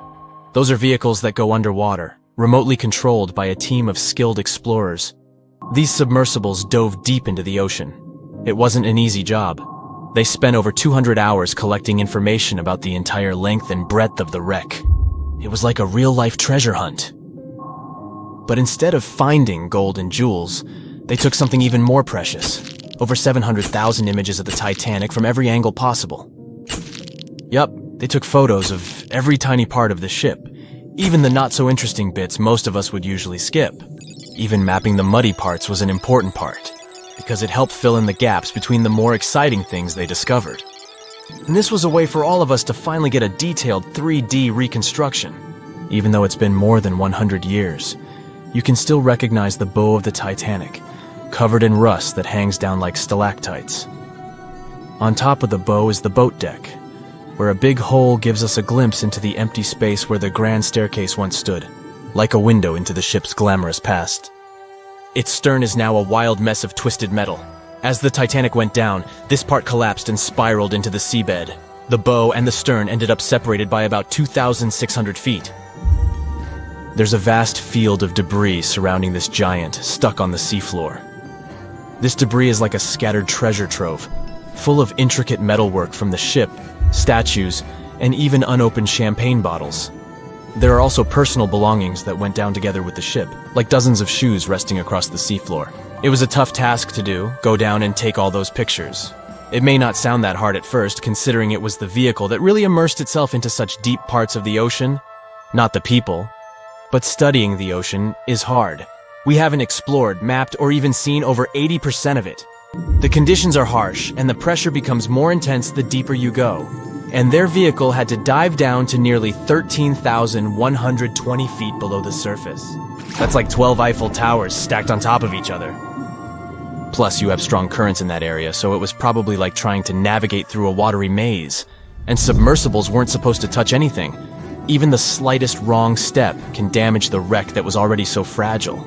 Those are vehicles that go underwater, remotely controlled by a team of skilled explorers. These submersibles dove deep into the ocean. It wasn't an easy job. They spent over 200 hours collecting information about the entire length and breadth of the wreck. It was like a real-life treasure hunt. But instead of finding gold and jewels, they took something even more precious. Over 700,000 images of the Titanic from every angle possible. Yup, they took photos of every tiny part of the ship, even the not-so-interesting bits most of us would usually skip. Even mapping the muddy parts was an important part, because it helped fill in the gaps between the more exciting things they discovered. And this was a way for all of us to finally get a detailed 3D reconstruction. Even though it's been more than 100 years, you can still recognize the bow of the Titanic, covered in rust that hangs down like stalactites. On top of the bow is the boat deck, where a big hole gives us a glimpse into the empty space where the grand staircase once stood, like a window into the ship's glamorous past. Its stern is now a wild mess of twisted metal. As the Titanic went down, this part collapsed and spiraled into the seabed. The bow and the stern ended up separated by about 2,600 feet. There's a vast field of debris surrounding this giant, stuck on the seafloor. This debris is like a scattered treasure trove, full of intricate metalwork from the ship, statues, and even unopened champagne bottles. There are also personal belongings that went down together with the ship, like dozens of shoes resting across the seafloor. It was a tough task to do, go down and take all those pictures. It may not sound that hard at first, considering it was the vehicle that really immersed itself into such deep parts of the ocean, not the people. But studying the ocean is hard. We haven't explored, mapped, or even seen over 80% of it. The conditions are harsh, and the pressure becomes more intense the deeper you go. And their vehicle had to dive down to nearly 13,120 feet below the surface. That's like 12 Eiffel Towers stacked on top of each other. Plus, you have strong currents in that area, so it was probably like trying to navigate through a watery maze. And submersibles weren't supposed to touch anything. Even the slightest wrong step can damage the wreck that was already so fragile.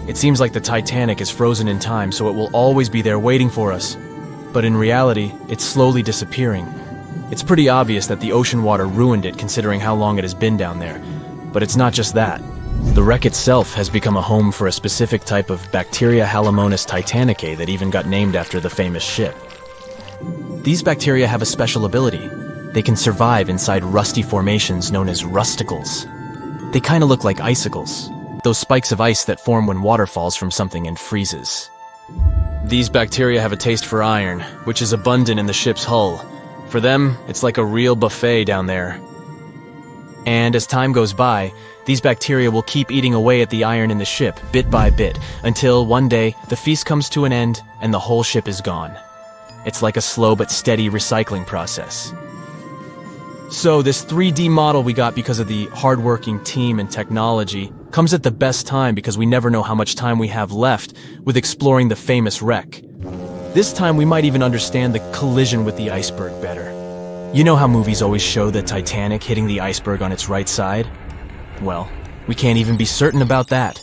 It seems like the Titanic is frozen in time, so it will always be there waiting for us. But in reality, it's slowly disappearing. It's pretty obvious that the ocean water ruined it considering how long it has been down there. But it's not just that. The wreck itself has become a home for a specific type of bacteria Halomonas titanicae that even got named after the famous ship. These bacteria have a special ability. They can survive inside rusty formations known as rusticles. They kind of look like icicles, those spikes of ice that form when water falls from something and freezes. These bacteria have a taste for iron, which is abundant in the ship's hull. For them, it's like a real buffet down there. And as time goes by, these bacteria will keep eating away at the iron in the ship, bit by bit, until one day the feast comes to an end and the whole ship is gone. It's like a slow but steady recycling process. So this 3D model we got because of the hardworking team and technology comes at the best time because we never know how much time we have left with exploring the famous wreck. This time we might even understand the collision with the iceberg better. You know how movies always show the Titanic hitting the iceberg on its right side? Well, we can't even be certain about that.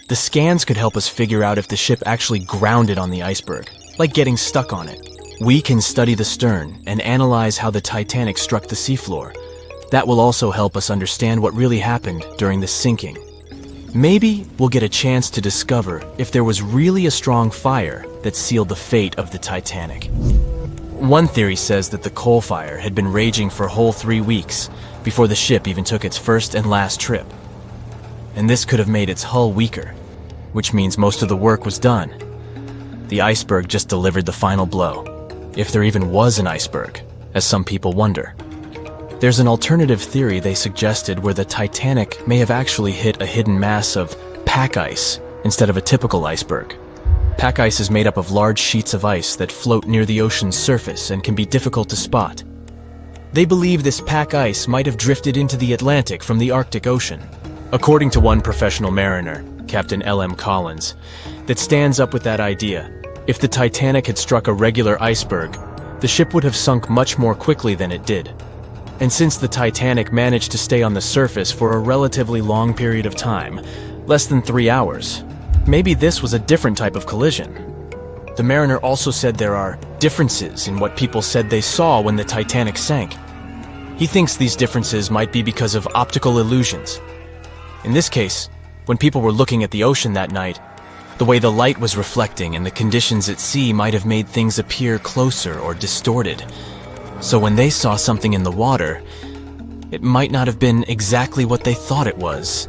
The scans could help us figure out if the ship actually grounded on the iceberg, like getting stuck on it. We can study the stern and analyze how the Titanic struck the seafloor. That will also help us understand what really happened during the sinking. Maybe we'll get a chance to discover if there was really a strong fire that sealed the fate of the Titanic. One theory says that the coal fire had been raging for a whole 3 weeks before the ship even took its first and last trip. And this could have made its hull weaker, which means most of the work was done. The iceberg just delivered the final blow. If there even was an iceberg, as some people wonder. There's an alternative theory they suggested where the Titanic may have actually hit a hidden mass of pack ice instead of a typical iceberg. Pack ice is made up of large sheets of ice that float near the ocean's surface and can be difficult to spot. They believe this pack ice might have drifted into the Atlantic from the Arctic Ocean. According to one professional mariner, Captain L.M. Collins, that stands up with that idea. If the Titanic had struck a regular iceberg, the ship would have sunk much more quickly than it did. And since the Titanic managed to stay on the surface for a relatively long period of time, less than 3 hours, maybe this was a different type of collision. The mariner also said there are differences in what people said they saw when the Titanic sank. He thinks these differences might be because of optical illusions. In this case, when people were looking at the ocean that night, The way the light was reflecting and the conditions at sea might have made things appear closer or distorted. So when they saw something in the water, it might not have been exactly what they thought it was.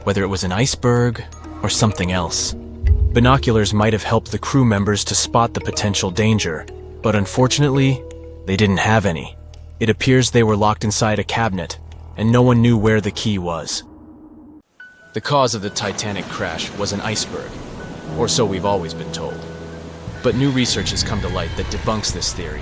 Whether it was an iceberg or something else. Binoculars might have helped the crew members to spot the potential danger, but unfortunately, they didn't have any. It appears they were locked inside a cabinet, and no one knew where the key was. The cause of the Titanic crash was an iceberg, or so we've always been told. But new research has come to light that debunks this theory.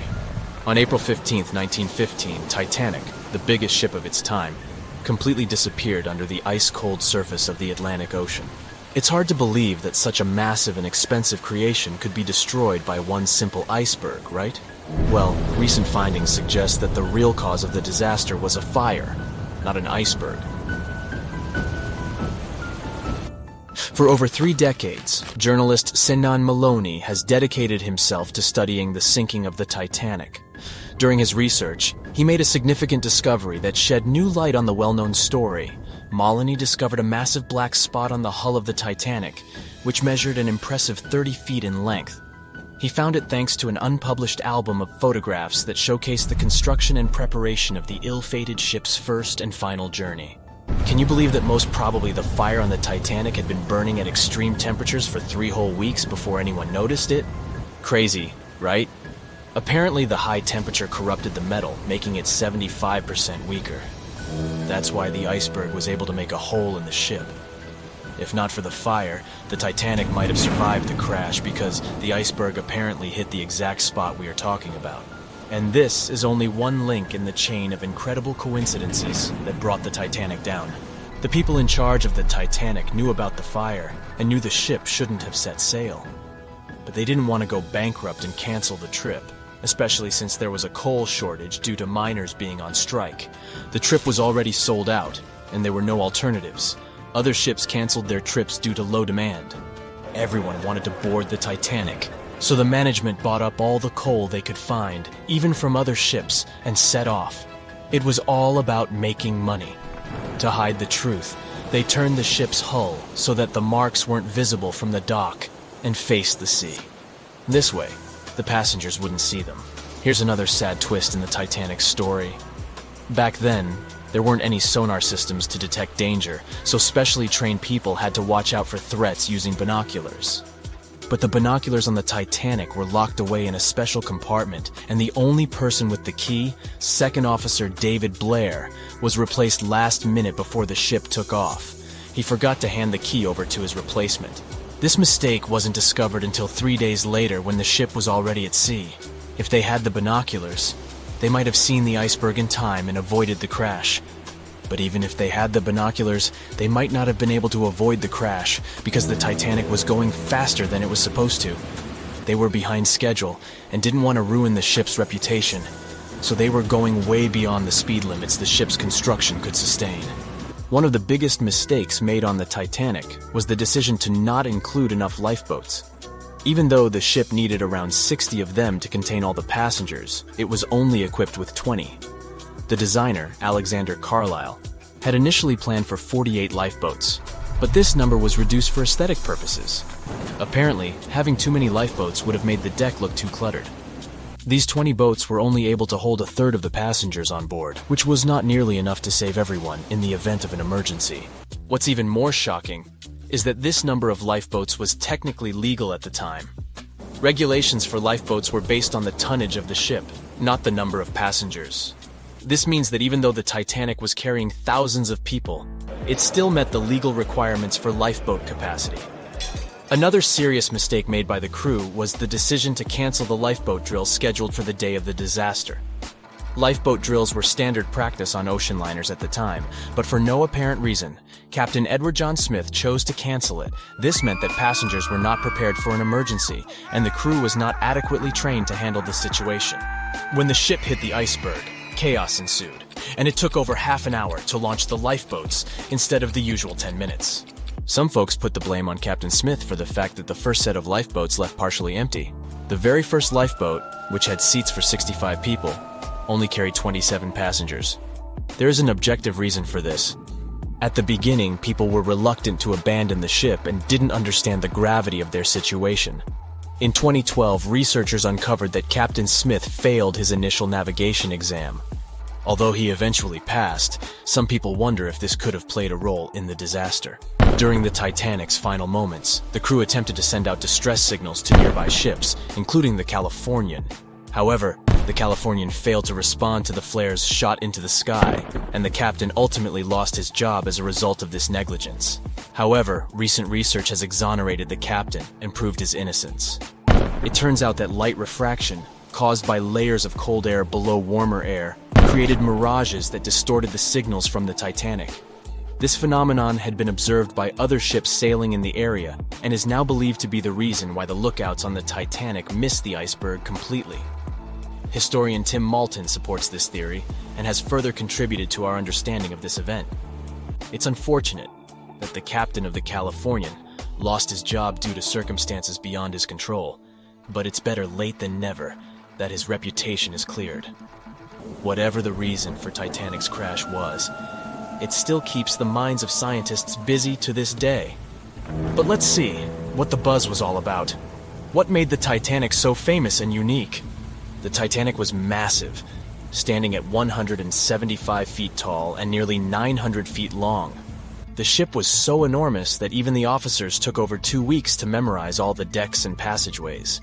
On April 15, 1915, Titanic, the biggest ship of its time, completely disappeared under the ice-cold surface of the Atlantic Ocean. It's hard to believe that such a massive and expensive creation could be destroyed by one simple iceberg, right? Well, recent findings suggest that the real cause of the disaster was a fire, not an iceberg. For over 3 decades, journalist Sinan Maloney has dedicated himself to studying the sinking of the Titanic. During his research, he made a significant discovery that shed new light on the well-known story. Maloney discovered a massive black spot on the hull of the Titanic, which measured an impressive 30 feet in length. He found it thanks to an unpublished album of photographs that showcased the construction and preparation of the ill-fated ship's first and final journey. Can you believe that most probably the fire on the Titanic had been burning at extreme temperatures for 3 whole weeks before anyone noticed it? Crazy, right? Apparently the high temperature corrupted the metal, making it 75% weaker. That's why the iceberg was able to make a hole in the ship. If not for the fire, the Titanic might have survived the crash because the iceberg apparently hit the exact spot we are talking about. And this is only one link in the chain of incredible coincidences that brought the Titanic down. The people in charge of the Titanic knew about the fire and knew the ship shouldn't have set sail. But they didn't want to go bankrupt and cancel the trip, especially since there was a coal shortage due to miners being on strike. The trip was already sold out, and there were no alternatives. Other ships canceled their trips due to low demand. Everyone wanted to board the Titanic, so the management bought up all the coal they could find, even from other ships, and set off. It was all about making money. To hide the truth, they turned the ship's hull so that the marks weren't visible from the dock and faced the sea. This way, the passengers wouldn't see them. Here's another sad twist in the Titanic's story. Back then, there weren't any sonar systems to detect danger, so specially trained people had to watch out for threats using binoculars. But the binoculars on the Titanic were locked away in a special compartment, and the only person with the key, Second Officer David Blair, was replaced last minute before the ship took off. He forgot to hand the key over to his replacement. This mistake wasn't discovered until 3 days later when the ship was already at sea. If they had the binoculars, they might have seen the iceberg in time and avoided the crash. But even if they had the binoculars, they might not have been able to avoid the crash because the Titanic was going faster than it was supposed to. They were behind schedule and didn't want to ruin the ship's reputation, so they were going way beyond the speed limits the ship's construction could sustain. One of the biggest mistakes made on the Titanic was the decision to not include enough lifeboats. Even though the ship needed around 60 of them to contain all the passengers, it was only equipped with 20. The designer, Alexander Carlisle, had initially planned for 48 lifeboats, but this number was reduced for aesthetic purposes. Apparently, having too many lifeboats would have made the deck look too cluttered. These 20 boats were only able to hold a third of the passengers on board, which was not nearly enough to save everyone in the event of an emergency. What's even more shocking is that this number of lifeboats was technically legal at the time. Regulations for lifeboats were based on the tonnage of the ship, not the number of passengers. This means that even though the Titanic was carrying thousands of people, it still met the legal requirements for lifeboat capacity. Another serious mistake made by the crew was the decision to cancel the lifeboat drill scheduled for the day of the disaster. Lifeboat drills were standard practice on ocean liners at the time, but for no apparent reason, Captain Edward John Smith chose to cancel it. This meant that passengers were not prepared for an emergency, and the crew was not adequately trained to handle the situation. When the ship hit the iceberg, chaos ensued, and it took over half an hour to launch the lifeboats instead of the usual 10 minutes. Some folks put the blame on Captain Smith for the fact that the first set of lifeboats left partially empty. The very first lifeboat, which had seats for 65 people, only carried 27 passengers. There is an objective reason for this. At the beginning, people were reluctant to abandon the ship and didn't understand the gravity of their situation. In 2012, researchers uncovered that Captain Smith failed his initial navigation exam. Although he eventually passed, some people wonder if this could have played a role in the disaster. During the Titanic's final moments, the crew attempted to send out distress signals to nearby ships, including the Californian. However, the Californian failed to respond to the flares shot into the sky, and the captain ultimately lost his job as a result of this negligence. However, recent research has exonerated the captain and proved his innocence. It turns out that light refraction, caused by layers of cold air below warmer air, created mirages that distorted the signals from the Titanic. This phenomenon had been observed by other ships sailing in the area and is now believed to be the reason why the lookouts on the Titanic missed the iceberg completely. Historian Tim Malton supports this theory and has further contributed to our understanding of this event. It's unfortunate that the captain of the Californian lost his job due to circumstances beyond his control, but it's better late than never that his reputation is cleared. Whatever the reason for Titanic's crash was, it still keeps the minds of scientists busy to this day. But let's see what the buzz was all about. What made the Titanic so famous and unique? The Titanic was massive, standing at 175 feet tall and nearly 900 feet long. The ship was so enormous that even the officers took over 2 weeks to memorize all the decks and passageways.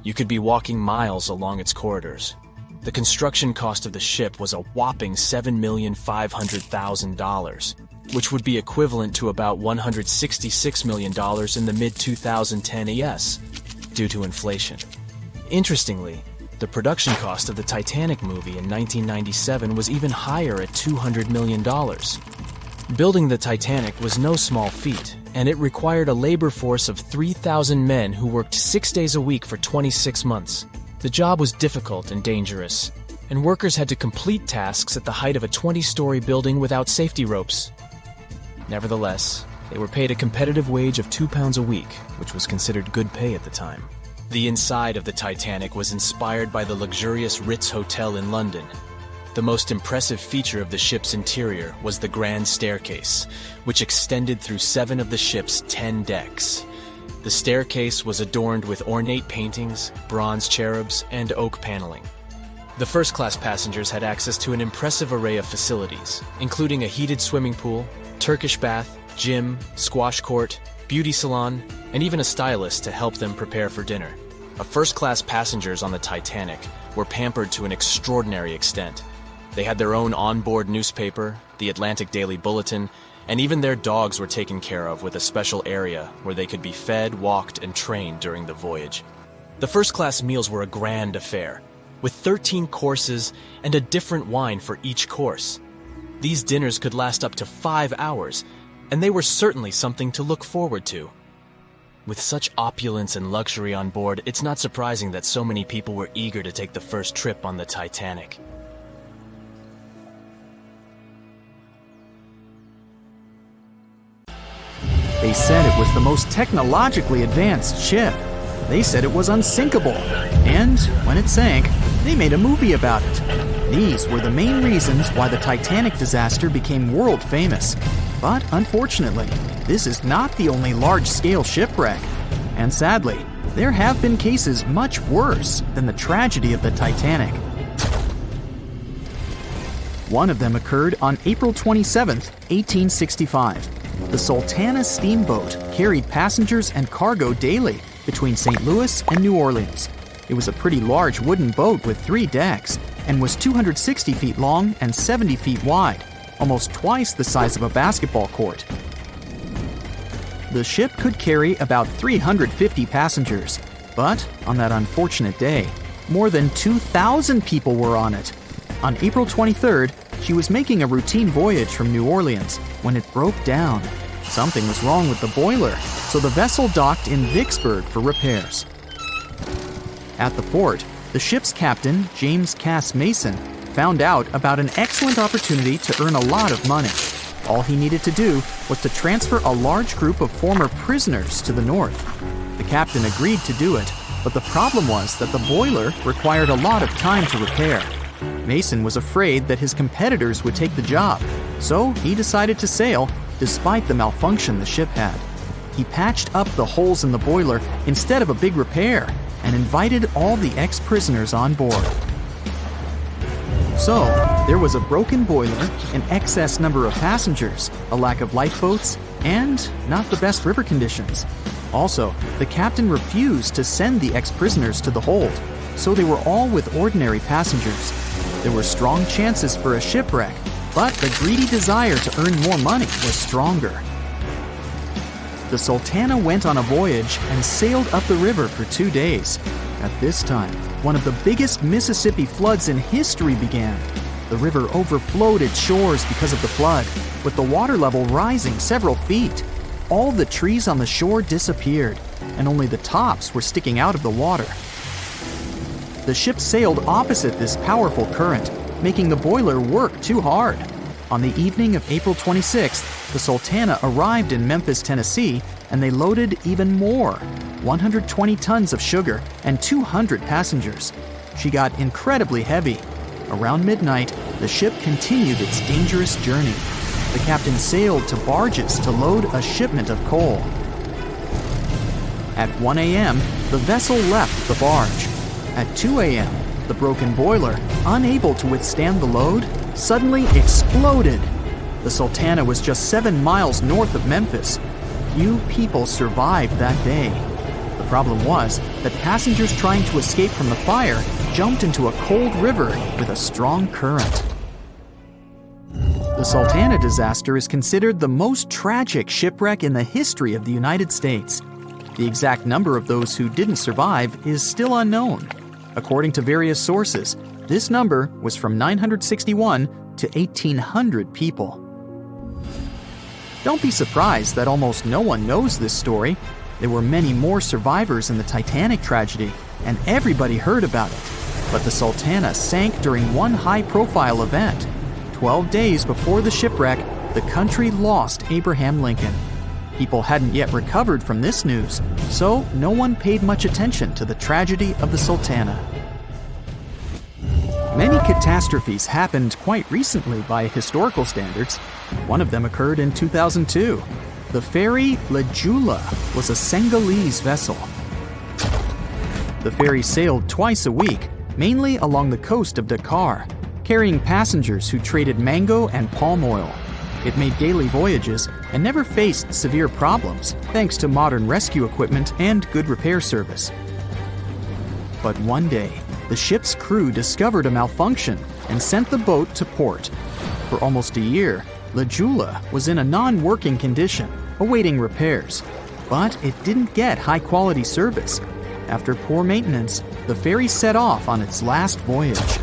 You could be walking miles along its corridors. The construction cost of the ship was a whopping $7,500,000, which would be equivalent to about $166 million in the mid-2010 ES, due to inflation. Interestingly, the production cost of the Titanic movie in 1997 was even higher at $200 million. Building the Titanic was no small feat, and it required a labor force of 3,000 men who worked 6 days a week for 26 months. The job was difficult and dangerous, and workers had to complete tasks at the height of a 20-story building without safety ropes. Nevertheless, they were paid a competitive wage of £2 a week, which was considered good pay at the time. The inside of the Titanic was inspired by the luxurious Ritz Hotel in London. The most impressive feature of the ship's interior was the grand staircase, which extended through 7 of the ship's 10 decks. The staircase was adorned with ornate paintings, bronze cherubs, and oak paneling. The first-class passengers had access to an impressive array of facilities, including a heated swimming pool, Turkish bath, gym, squash court, beauty salon, and even a stylist to help them prepare for dinner. First-class passengers on the Titanic were pampered to an extraordinary extent. They had their own onboard newspaper, the Atlantic Daily Bulletin, and even their dogs were taken care of with a special area where they could be fed, walked, and trained during the voyage. The first-class meals were a grand affair, with 13 courses and a different wine for each course. These dinners could last up to 5 hours, and they were certainly something to look forward to. With such opulence and luxury on board, it's not surprising that so many people were eager to take the first trip on the Titanic. They said it was the most technologically advanced ship. They said it was unsinkable. And when it sank, they made a movie about it. These were the main reasons why the Titanic disaster became world famous. But unfortunately, this is not the only large-scale shipwreck. And sadly, there have been cases much worse than the tragedy of the Titanic. One of them occurred on April 27, 1865. The Sultana steamboat carried passengers and cargo daily between St. Louis and New Orleans. It was a pretty large wooden boat with 3 decks and was 260 feet long and 70 feet wide, almost twice the size of a basketball court. The ship could carry about 350 passengers, but on that unfortunate day, more than 2,000 people were on it. On April 23rd, she was making a routine voyage from New Orleans when it broke down. Something was wrong with the boiler, so the vessel docked in Vicksburg for repairs. At the port, the ship's captain, James Cass Mason, found out about an excellent opportunity to earn a lot of money. All he needed to do was to transfer a large group of former prisoners to the north. The captain agreed to do it, but the problem was that the boiler required a lot of time to repair. Mason was afraid that his competitors would take the job, So he decided to sail, despite the malfunction the ship had. He patched up the holes in the boiler instead of a big repair and invited all the ex-prisoners on board. So, there was a broken boiler, an excess number of passengers, a lack of lifeboats, and not the best river conditions. Also, the captain refused to send the ex-prisoners to the hold, so they were all with ordinary passengers. There were strong chances for a shipwreck, but the greedy desire to earn more money was stronger. The Sultana went on a voyage and sailed up the river for 2 days. At this time, one of the biggest Mississippi floods in history began. The river overflowed its shores because of the flood, with the water level rising several feet. All the trees on the shore disappeared, and only the tops were sticking out of the water. The ship sailed opposite this powerful current, making the boiler work too hard. On the evening of April 26th, the Sultana arrived in Memphis, Tennessee, and they loaded even more, 120 tons of sugar and 200 passengers. She got incredibly heavy. Around midnight, the ship continued its dangerous journey. The captain sailed to barges to load a shipment of coal. At 1 a.m., the vessel left the barge. At 2 a.m., the broken boiler, unable to withstand the load, suddenly exploded. The Sultana was just 7 miles north of Memphis. Few people survived that day. The problem was that passengers trying to escape from the fire jumped into a cold river with a strong current. The Sultana disaster is considered the most tragic shipwreck in the history of the United States. The exact number of those who didn't survive is still unknown. According to various sources, this number was from 961 to 1,800 people. Don't be surprised that almost no one knows this story. There were many more survivors in the Titanic tragedy, and everybody heard about it. But the Sultana sank during one high-profile event. 12 days before the shipwreck, the country lost Abraham Lincoln. People hadn't yet recovered from this news, so no one paid much attention to the tragedy of the Sultana. Many catastrophes happened quite recently by historical standards. One of them occurred in 2002. The ferry La Jula was a Senegalese vessel. The ferry sailed twice a week, mainly along the coast of Dakar, carrying passengers who traded mango and palm oil. It made daily voyages and never faced severe problems thanks to modern rescue equipment and good repair service. But one day, the ship's crew discovered a malfunction and sent the boat to port. For almost a year, La Jula was in a non-working condition, awaiting repairs. But it didn't get high-quality service. After poor maintenance, the ferry set off on its last voyage.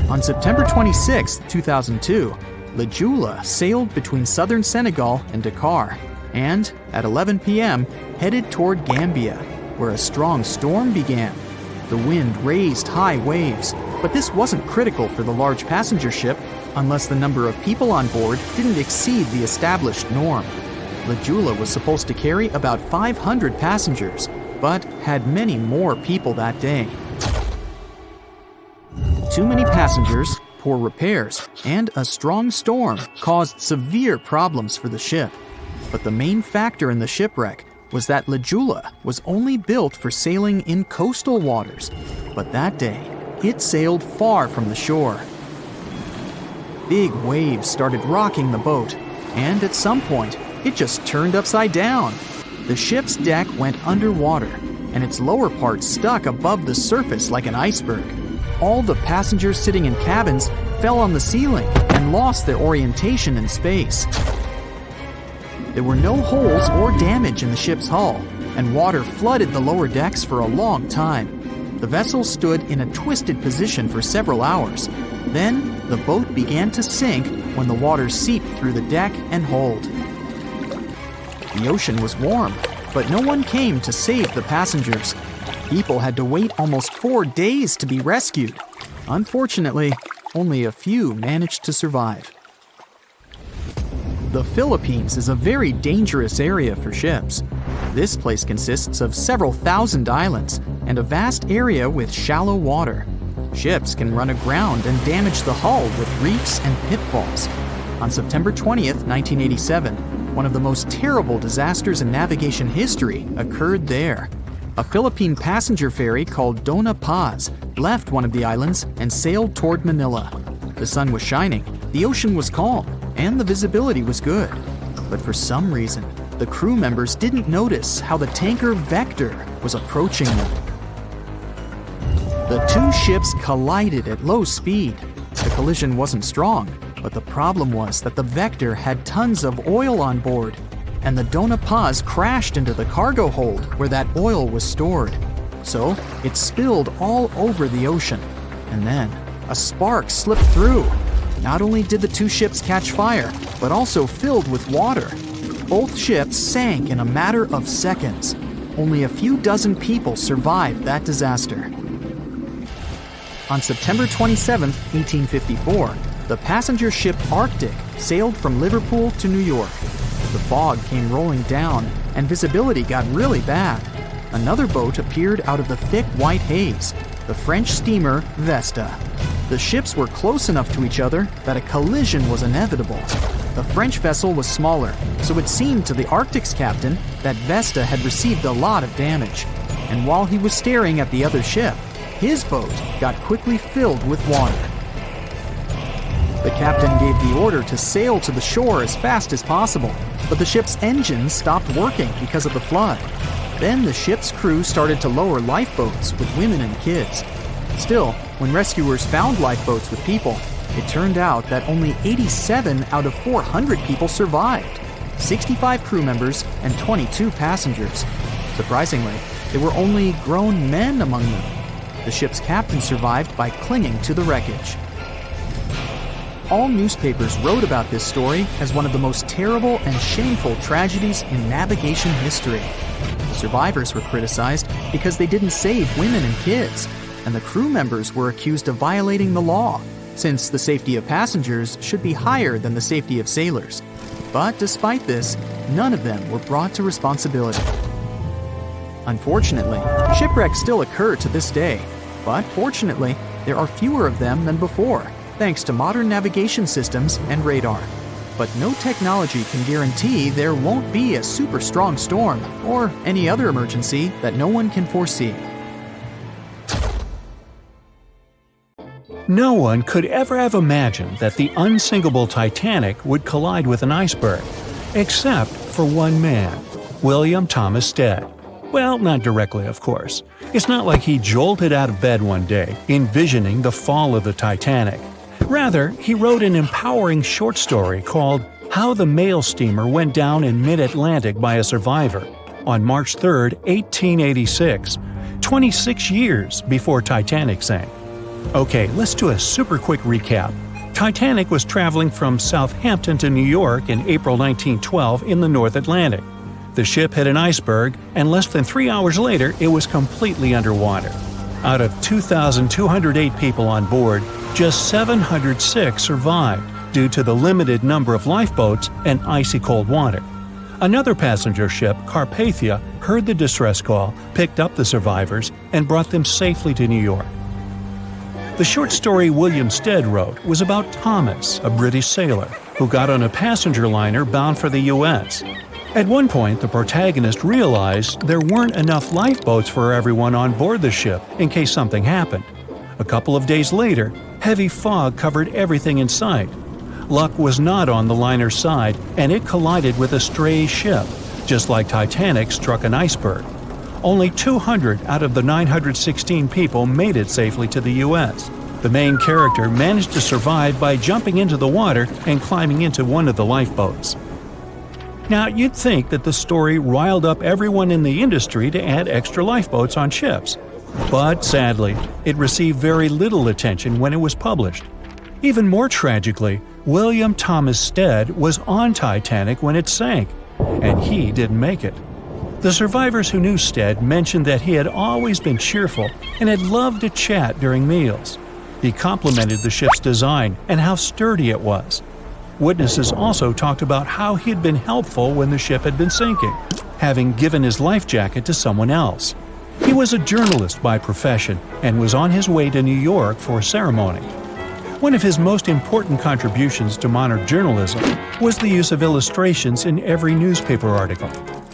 On September 26, 2002, La Jula sailed between southern Senegal and Dakar, and at 11 p.m. headed toward Gambia, where a strong storm began. The wind raised high waves, but this wasn't critical for the large passenger ship unless the number of people on board didn't exceed the established norm. La Jula was supposed to carry about 500 passengers, but had many more people that day. Too many passengers, poor repairs, and a strong storm caused severe problems for the ship. But the main factor in the shipwreck was that La Jula was only built for sailing in coastal waters, but that day, it sailed far from the shore. Big waves started rocking the boat, and at some point, it just turned upside down. The ship's deck went underwater, and its lower part stuck above the surface like an iceberg. All the passengers sitting in cabins fell on the ceiling and lost their orientation in space. There were no holes or damage in the ship's hull, and water flooded the lower decks for a long time. The vessel stood in a twisted position for several hours. Then, the boat began to sink when the water seeped through the deck and hold. The ocean was warm, but no one came to save the passengers. People had to wait almost 4 days to be rescued. Unfortunately, only a few managed to survive. The Philippines is a very dangerous area for ships. This place consists of several thousand islands and a vast area with shallow water. Ships can run aground and damage the hull with reefs and pitfalls. On September 20th, 1987, one of the most terrible disasters in navigation history occurred there. A Philippine passenger ferry called Dona Paz left one of the islands and sailed toward Manila. The sun was shining, the ocean was calm, and the visibility was good. But for some reason, the crew members didn't notice how the tanker Vector was approaching them. The two ships collided at low speed. The collision wasn't strong, but the problem was that the Vector had tons of oil on board, and the Dona Paz crashed into the cargo hold where that oil was stored. So it spilled all over the ocean, and then a spark slipped through. Not only did the two ships catch fire, but also filled with water. Both ships sank in a matter of seconds. Only a few dozen people survived that disaster. On September 27, 1854, the passenger ship Arctic sailed from Liverpool to New York. The fog came rolling down, and visibility got really bad. Another boat appeared out of the thick white haze, the French steamer Vesta. The ships were close enough to each other that a collision was inevitable. The French vessel was smaller, so it seemed to the Arctic's captain that Vesta had received a lot of damage. And while he was staring at the other ship, his boat got quickly filled with water. The captain gave the order to sail to the shore as fast as possible, but the ship's engines stopped working because of the flood. Then the ship's crew started to lower lifeboats with women and kids. Still, when rescuers found lifeboats with people, it turned out that only 87 out of 400 people survived, 65 crew members and 22 passengers. Surprisingly, there were only grown men among them. The ship's captain survived by clinging to the wreckage. All newspapers wrote about this story as one of the most terrible and shameful tragedies in navigation history. The survivors were criticized because they didn't save women and kids, and the crew members were accused of violating the law, since the safety of passengers should be higher than the safety of sailors. But despite this, none of them were brought to responsibility. Unfortunately, shipwrecks still occur to this day, but fortunately, there are fewer of them than before, thanks to modern navigation systems and radar. But no technology can guarantee there won't be a super strong storm or any other emergency that no one can foresee. No one could ever have imagined that the unsinkable Titanic would collide with an iceberg, except for one man, William Thomas Stead. Well, not directly, of course. It's not like he jolted out of bed one day, envisioning the fall of the Titanic. Rather, he wrote an empowering short story called How the Mail Steamer Went Down in Mid-Atlantic by a Survivor on March 3, 1886, 26 years before Titanic sank. Okay, let's do a super quick recap. Titanic was traveling from Southampton to New York in April 1912 in the North Atlantic. The ship hit an iceberg, and less than 3 hours later, it was completely underwater. Out of 2,208 people on board, just 706 survived due to the limited number of lifeboats and icy cold water. Another passenger ship, Carpathia, heard the distress call, picked up the survivors, and brought them safely to New York. The short story William Stead wrote was about Thomas, a British sailor, who got on a passenger liner bound for the U.S. At one point, the protagonist realized there weren't enough lifeboats for everyone on board the ship in case something happened. A couple of days later, heavy fog covered everything in sight. Luck was not on the liner's side, and it collided with a stray ship, just like Titanic struck an iceberg. Only 200 out of the 916 people made it safely to the U.S. The main character managed to survive by jumping into the water and climbing into one of the lifeboats. Now, you'd think that the story riled up everyone in the industry to add extra lifeboats on ships. But sadly, it received very little attention when it was published. Even more tragically, William Thomas Stead was on Titanic when it sank, and he didn't make it. The survivors who knew Stead mentioned that he had always been cheerful and had loved to chat during meals. He complimented the ship's design and how sturdy it was. Witnesses also talked about how he had been helpful when the ship had been sinking, having given his life jacket to someone else. He was a journalist by profession and was on his way to New York for a ceremony. One of his most important contributions to modern journalism was the use of illustrations in every newspaper article.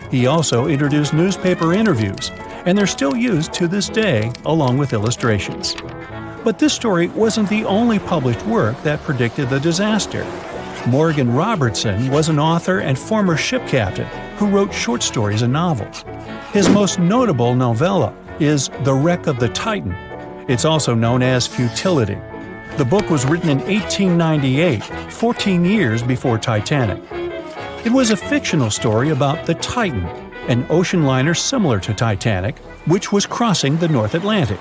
He also introduced newspaper interviews, and they're still used to this day along with illustrations. But this story wasn't the only published work that predicted the disaster. Morgan Robertson was an author and former ship captain who wrote short stories and novels. His most notable novella is The Wreck of the Titan. It's also known as Futility. The book was written in 1898, 14 years before Titanic. It was a fictional story about the Titan, an ocean liner similar to Titanic, which was crossing the North Atlantic.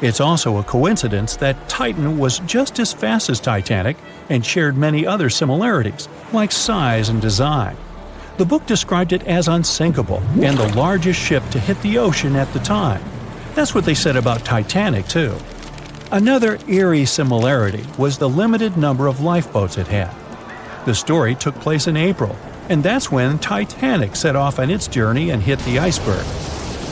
It's also a coincidence that Titan was just as fast as Titanic and shared many other similarities, like size and design. The book described it as unsinkable and the largest ship to hit the ocean at the time. That's what they said about Titanic, too. Another eerie similarity was the limited number of lifeboats it had. The story took place in April, and that's when Titanic set off on its journey and hit the iceberg.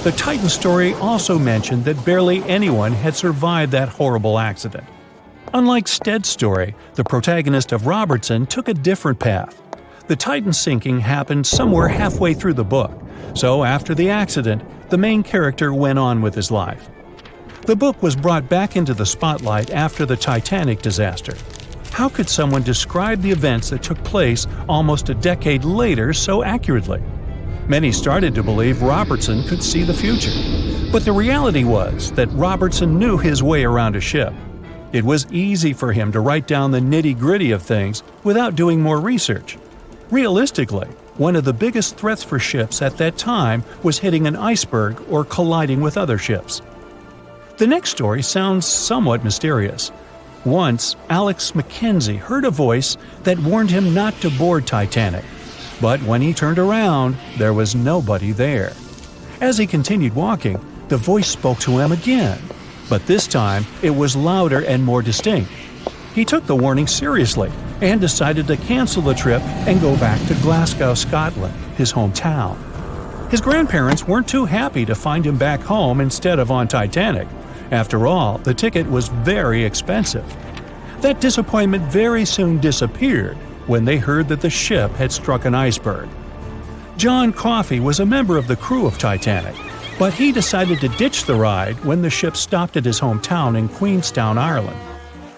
The Titan story also mentioned that barely anyone had survived that horrible accident. Unlike Stead's story, the protagonist of Robertson took a different path. The Titan sinking happened somewhere halfway through the book, so after the accident, the main character went on with his life. The book was brought back into the spotlight after the Titanic disaster. How could someone describe the events that took place almost a decade later so accurately? Many started to believe Robertson could see the future. But the reality was that Robertson knew his way around a ship. It was easy for him to write down the nitty-gritty of things without doing more research. Realistically, one of the biggest threats for ships at that time was hitting an iceberg or colliding with other ships. The next story sounds somewhat mysterious. Once, Alex Mackenzie heard a voice that warned him not to board Titanic. But when he turned around, there was nobody there. As he continued walking, the voice spoke to him again. But this time, it was louder and more distinct. He took the warning seriously and decided to cancel the trip and go back to Glasgow, Scotland, his hometown. His grandparents weren't too happy to find him back home instead of on Titanic. After all, the ticket was very expensive. That disappointment very soon disappeared when they heard that the ship had struck an iceberg. John Coffey was a member of the crew of Titanic, but he decided to ditch the ride when the ship stopped at his hometown in Queenstown, Ireland.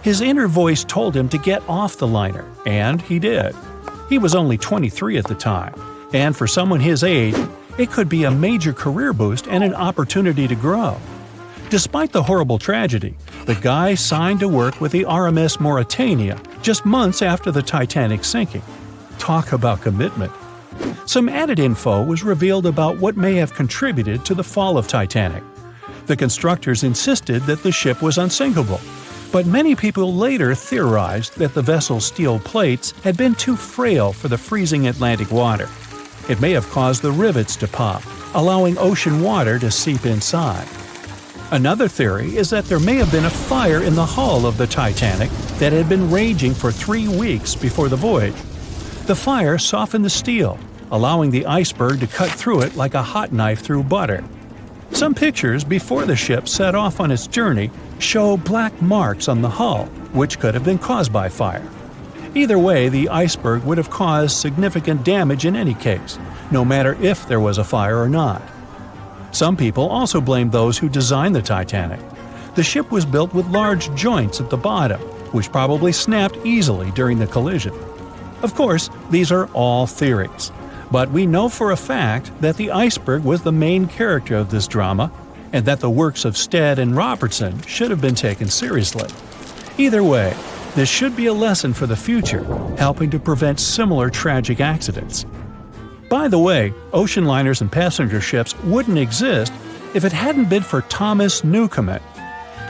His inner voice told him to get off the liner, and he did. He was only 23 at the time, and for someone his age, it could be a major career boost and an opportunity to grow. Despite the horrible tragedy, the guy signed to work with the RMS Mauritania just months after the Titanic sinking. Talk about commitment. Some added info was revealed about what may have contributed to the fall of Titanic. The constructors insisted that the ship was unsinkable, but many people later theorized that the vessel's steel plates had been too frail for the freezing Atlantic water. It may have caused the rivets to pop, allowing ocean water to seep inside. Another theory is that there may have been a fire in the hull of the Titanic that had been raging for 3 weeks before the voyage. The fire softened the steel, allowing the iceberg to cut through it like a hot knife through butter. Some pictures before the ship set off on its journey show black marks on the hull, which could have been caused by fire. Either way, the iceberg would have caused significant damage in any case, no matter if there was a fire or not. Some people also blame those who designed the Titanic. The ship was built with large joints at the bottom, which probably snapped easily during the collision. Of course, these are all theories, but we know for a fact that the iceberg was the main character of this drama, and that the works of Stead and Robertson should have been taken seriously. Either way, this should be a lesson for the future, helping to prevent similar tragic accidents. By the way, ocean liners and passenger ships wouldn't exist if it hadn't been for Thomas Newcomen.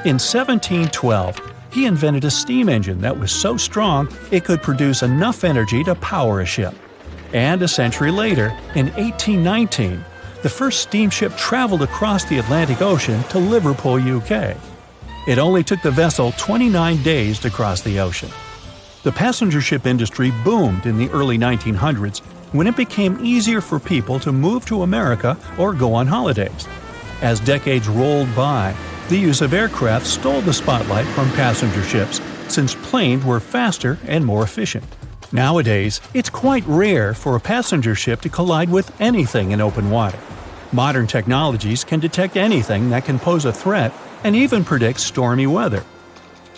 In 1712, he invented a steam engine that was so strong it could produce enough energy to power a ship. And a century later, in 1819, the first steamship traveled across the Atlantic Ocean to Liverpool, UK. It only took the vessel 29 days to cross the ocean. The passenger ship industry boomed in the early 1900s when it became easier for people to move to America or go on holidays. As decades rolled by, the use of aircraft stole the spotlight from passenger ships, since planes were faster and more efficient. Nowadays, it's quite rare for a passenger ship to collide with anything in open water. Modern technologies can detect anything that can pose a threat and even predict stormy weather.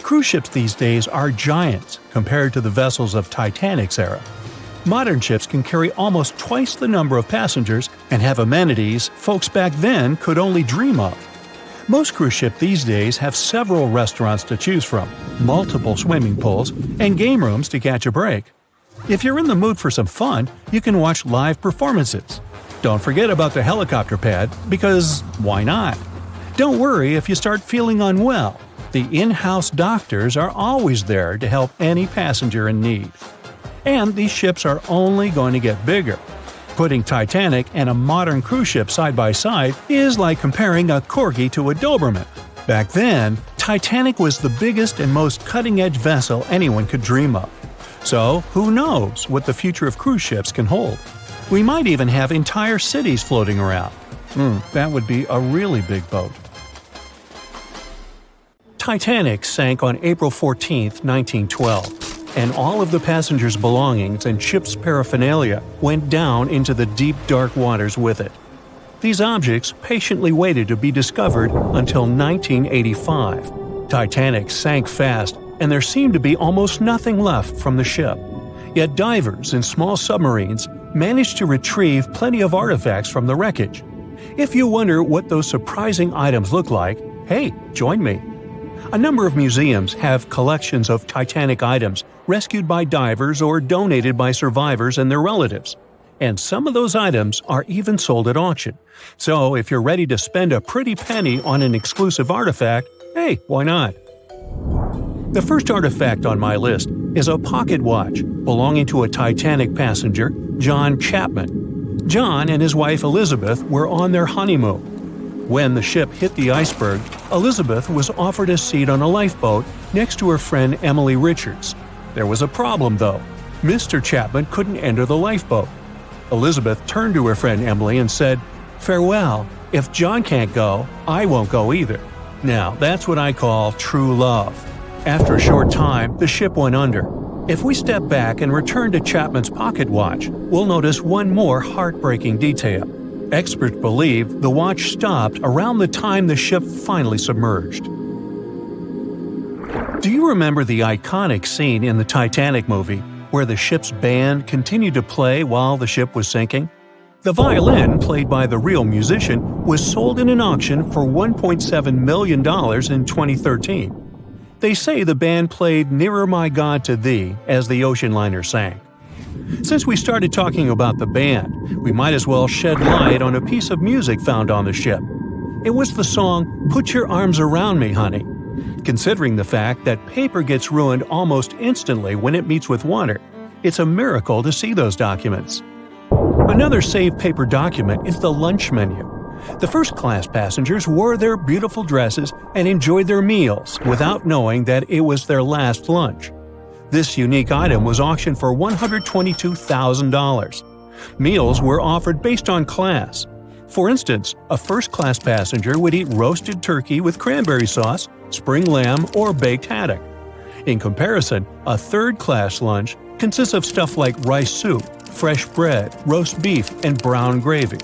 Cruise ships these days are giants compared to the vessels of Titanic's era. Modern ships can carry almost twice the number of passengers and have amenities folks back then could only dream of. Most cruise ships these days have several restaurants to choose from, multiple swimming pools, and game rooms to catch a break. If you're in the mood for some fun, you can watch live performances. Don't forget about the helicopter pad, because why not? Don't worry if you start feeling unwell. The in-house doctors are always there to help any passenger in need. And these ships are only going to get bigger. Putting Titanic and a modern cruise ship side by side is like comparing a corgi to a Doberman. Back then, Titanic was the biggest and most cutting-edge vessel anyone could dream of. So, who knows what the future of cruise ships can hold? We might even have entire cities floating around. That would be a really big boat. Titanic sank on April 14, 1912, and all of the passengers' belongings and ship's paraphernalia went down into the deep, dark waters with it. These objects patiently waited to be discovered until 1985. Titanic sank fast, and there seemed to be almost nothing left from the ship. Yet divers in small submarines managed to retrieve plenty of artifacts from the wreckage. If you wonder what those surprising items look like, hey, join me. A number of museums have collections of Titanic items rescued by divers or donated by survivors and their relatives. And some of those items are even sold at auction. So if you're ready to spend a pretty penny on an exclusive artifact, hey, why not? The first artifact on my list is a pocket watch belonging to a Titanic passenger, John Chapman. John and his wife Elizabeth were on their honeymoon. When the ship hit the iceberg, Elizabeth was offered a seat on a lifeboat next to her friend Emily Richards. There was a problem, though. Mr. Chapman couldn't enter the lifeboat. Elizabeth turned to her friend Emily and said, "Farewell. If John can't go, I won't go either." Now, that's what I call true love. After a short time, the ship went under. If we step back and return to Chapman's pocket watch, we'll notice one more heartbreaking detail. Experts believe the watch stopped around the time the ship finally submerged. Do you remember the iconic scene in the Titanic movie where the ship's band continued to play while the ship was sinking? The violin, played by the real musician, was sold in an auction for $1.7 million in 2013. They say the band played "Nearer My God to Thee" as the ocean liner sank. Since we started talking about the band, we might as well shed light on a piece of music found on the ship. It was the song "Put Your Arms Around Me, Honey." Considering the fact that paper gets ruined almost instantly when it meets with water, it's a miracle to see those documents. Another saved paper document is the lunch menu. The first-class passengers wore their beautiful dresses and enjoyed their meals without knowing that it was their last lunch. This unique item was auctioned for $122,000. Meals were offered based on class. For instance, a first-class passenger would eat roasted turkey with cranberry sauce, spring lamb, or baked haddock. In comparison, a third-class lunch consists of stuff like rice soup, fresh bread, roast beef, and brown gravy.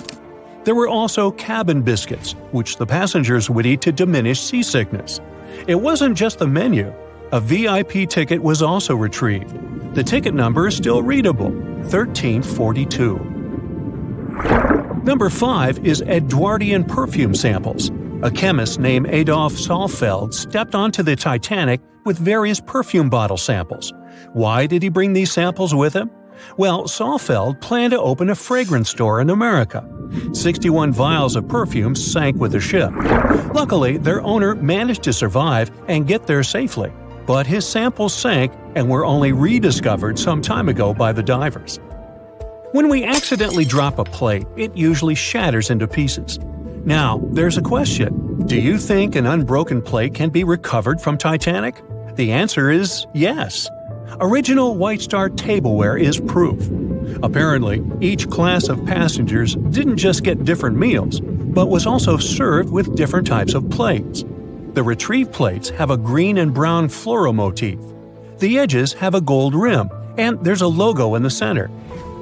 There were also cabin biscuits, which the passengers would eat to diminish seasickness. It wasn't just the menu. A VIP ticket was also retrieved. The ticket number is still readable, 1342. Number 5 is Edwardian perfume samples. A chemist named Adolf Saalfeld stepped onto the Titanic with various perfume bottle samples. Why did he bring these samples with him? Well, Saalfeld planned to open a fragrance store in America. 61 vials of perfume sank with the ship. Luckily, their owner managed to survive and get there safely, but his samples sank and were only rediscovered some time ago by the divers. When we accidentally drop a plate, it usually shatters into pieces. Now, there's a question. Do you think an unbroken plate can be recovered from Titanic? The answer is yes. Original White Star tableware is proof. Apparently, each class of passengers didn't just get different meals, but was also served with different types of plates. The retrieved plates have a green and brown floral motif. The edges have a gold rim, and there's a logo in the center.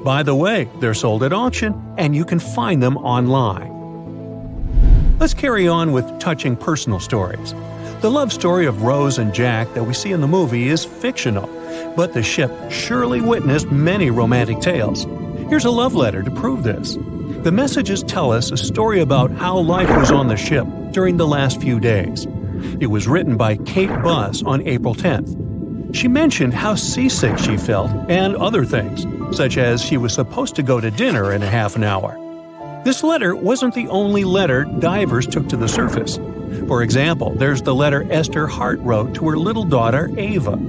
By the way, they're sold at auction, and you can find them online. Let's carry on with touching personal stories. The love story of Rose and Jack that we see in the movie is fictional, but the ship surely witnessed many romantic tales. Here's a love letter to prove this. The messages tell us a story about how life was on the ship during the last few days. It was written by Kate Buss on April 10th. She mentioned how seasick she felt and other things, such as she was supposed to go to dinner in a half an hour. This letter wasn't the only letter divers took to the surface. For example, there's the letter Esther Hart wrote to her little daughter Ava.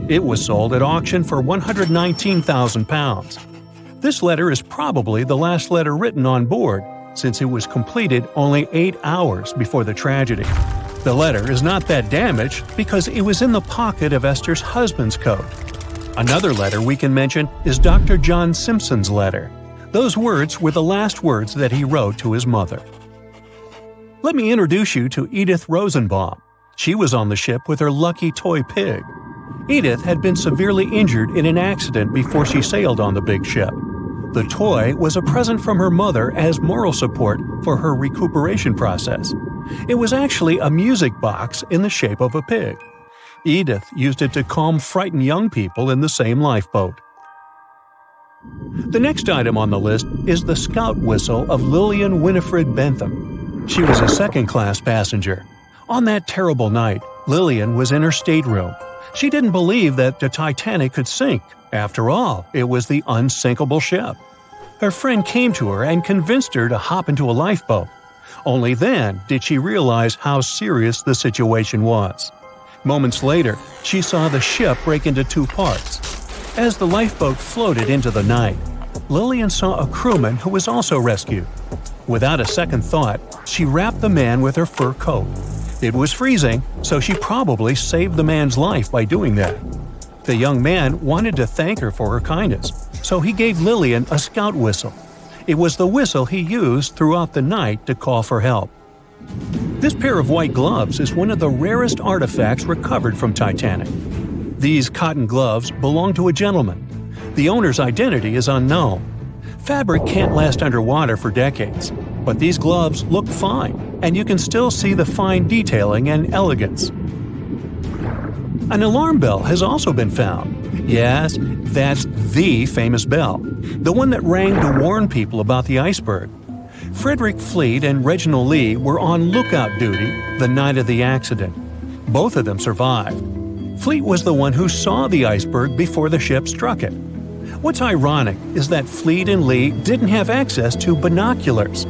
It was sold at auction for £119,000. This letter is probably the last letter written on board, since it was completed only 8 hours before the tragedy. The letter is not that damaged because it was in the pocket of Esther's husband's coat. Another letter we can mention is Dr. John Simpson's letter. Those words were the last words that he wrote to his mother. Let me introduce you to Edith Rosenbaum. She was on the ship with her lucky toy pig. Edith had been severely injured in an accident before she sailed on the big ship. The toy was a present from her mother as moral support for her recuperation process. It was actually a music box in the shape of a pig. Edith used it to calm frightened young people in the same lifeboat. The next item on the list is the scout whistle of Lillian Winifred Bentham. She was a second-class passenger. On that terrible night, Lillian was in her stateroom. She didn't believe that the Titanic could sink. After all, it was the unsinkable ship. Her friend came to her and convinced her to hop into a lifeboat. Only then did she realize how serious the situation was. Moments later, she saw the ship break into two parts. As the lifeboat floated into the night, Lillian saw a crewman who was also rescued. Without a second thought, she wrapped the man with her fur coat. It was freezing, so she probably saved the man's life by doing that. The young man wanted to thank her for her kindness, so he gave Lillian a scout whistle. It was the whistle he used throughout the night to call for help. This pair of white gloves is one of the rarest artifacts recovered from Titanic. These cotton gloves belong to a gentleman. The owner's identity is unknown. Fabric can't last underwater for decades, but these gloves look fine, and you can still see the fine detailing and elegance. An alarm bell has also been found. Yes, that's the famous bell, the one that rang to warn people about the iceberg. Frederick Fleet and Reginald Lee were on lookout duty the night of the accident. Both of them survived. Fleet was the one who saw the iceberg before the ship struck it. What's ironic is that Fleet and Lee didn't have access to binoculars.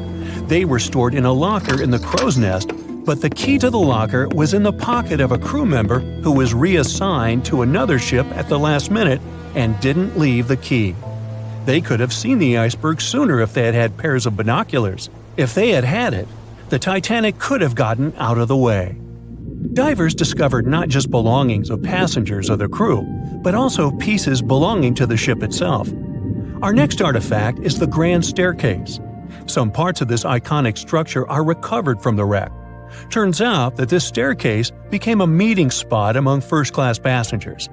They were stored in a locker in the crow's nest, but the key to the locker was in the pocket of a crew member who was reassigned to another ship at the last minute and didn't leave the key. They could have seen the iceberg sooner if they had had pairs of binoculars. If they had had it, the Titanic could have gotten out of the way. Divers discovered not just belongings of passengers or the crew, but also pieces belonging to the ship itself. Our next artifact is the Grand Staircase. Some parts of this iconic structure are recovered from the wreck. Turns out that this staircase became a meeting spot among first-class passengers.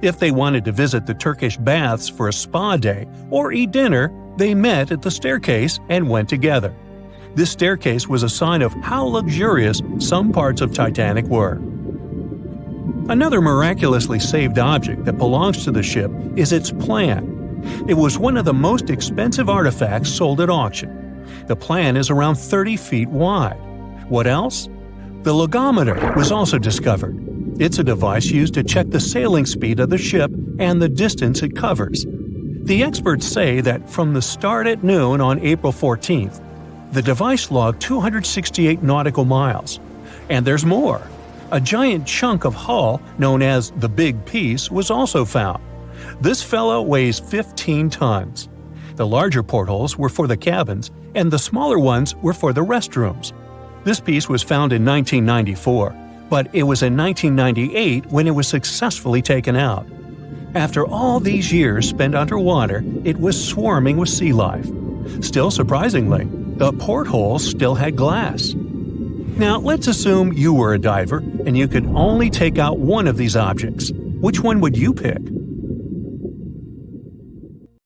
If they wanted to visit the Turkish baths for a spa day or eat dinner, they met at the staircase and went together. This staircase was a sign of how luxurious some parts of Titanic were. Another miraculously saved object that belongs to the ship is its plan. It was one of the most expensive artifacts sold at auction. The plan is around 30 feet wide. What else? The logometer was also discovered. It's a device used to check the sailing speed of the ship and the distance it covers. The experts say that from the start at noon on April 14th, the device logged 268 nautical miles. And there's more. A giant chunk of hull, known as the Big Piece, was also found. This fellow weighs 15 tons. The larger portholes were for the cabins, and the smaller ones were for the restrooms. This piece was found in 1994, but it was in 1998 when it was successfully taken out. After all these years spent underwater, it was swarming with sea life. Still surprisingly, The porthole still had glass. Now, let's assume you were a diver and you could only take out one of these objects. Which one would you pick?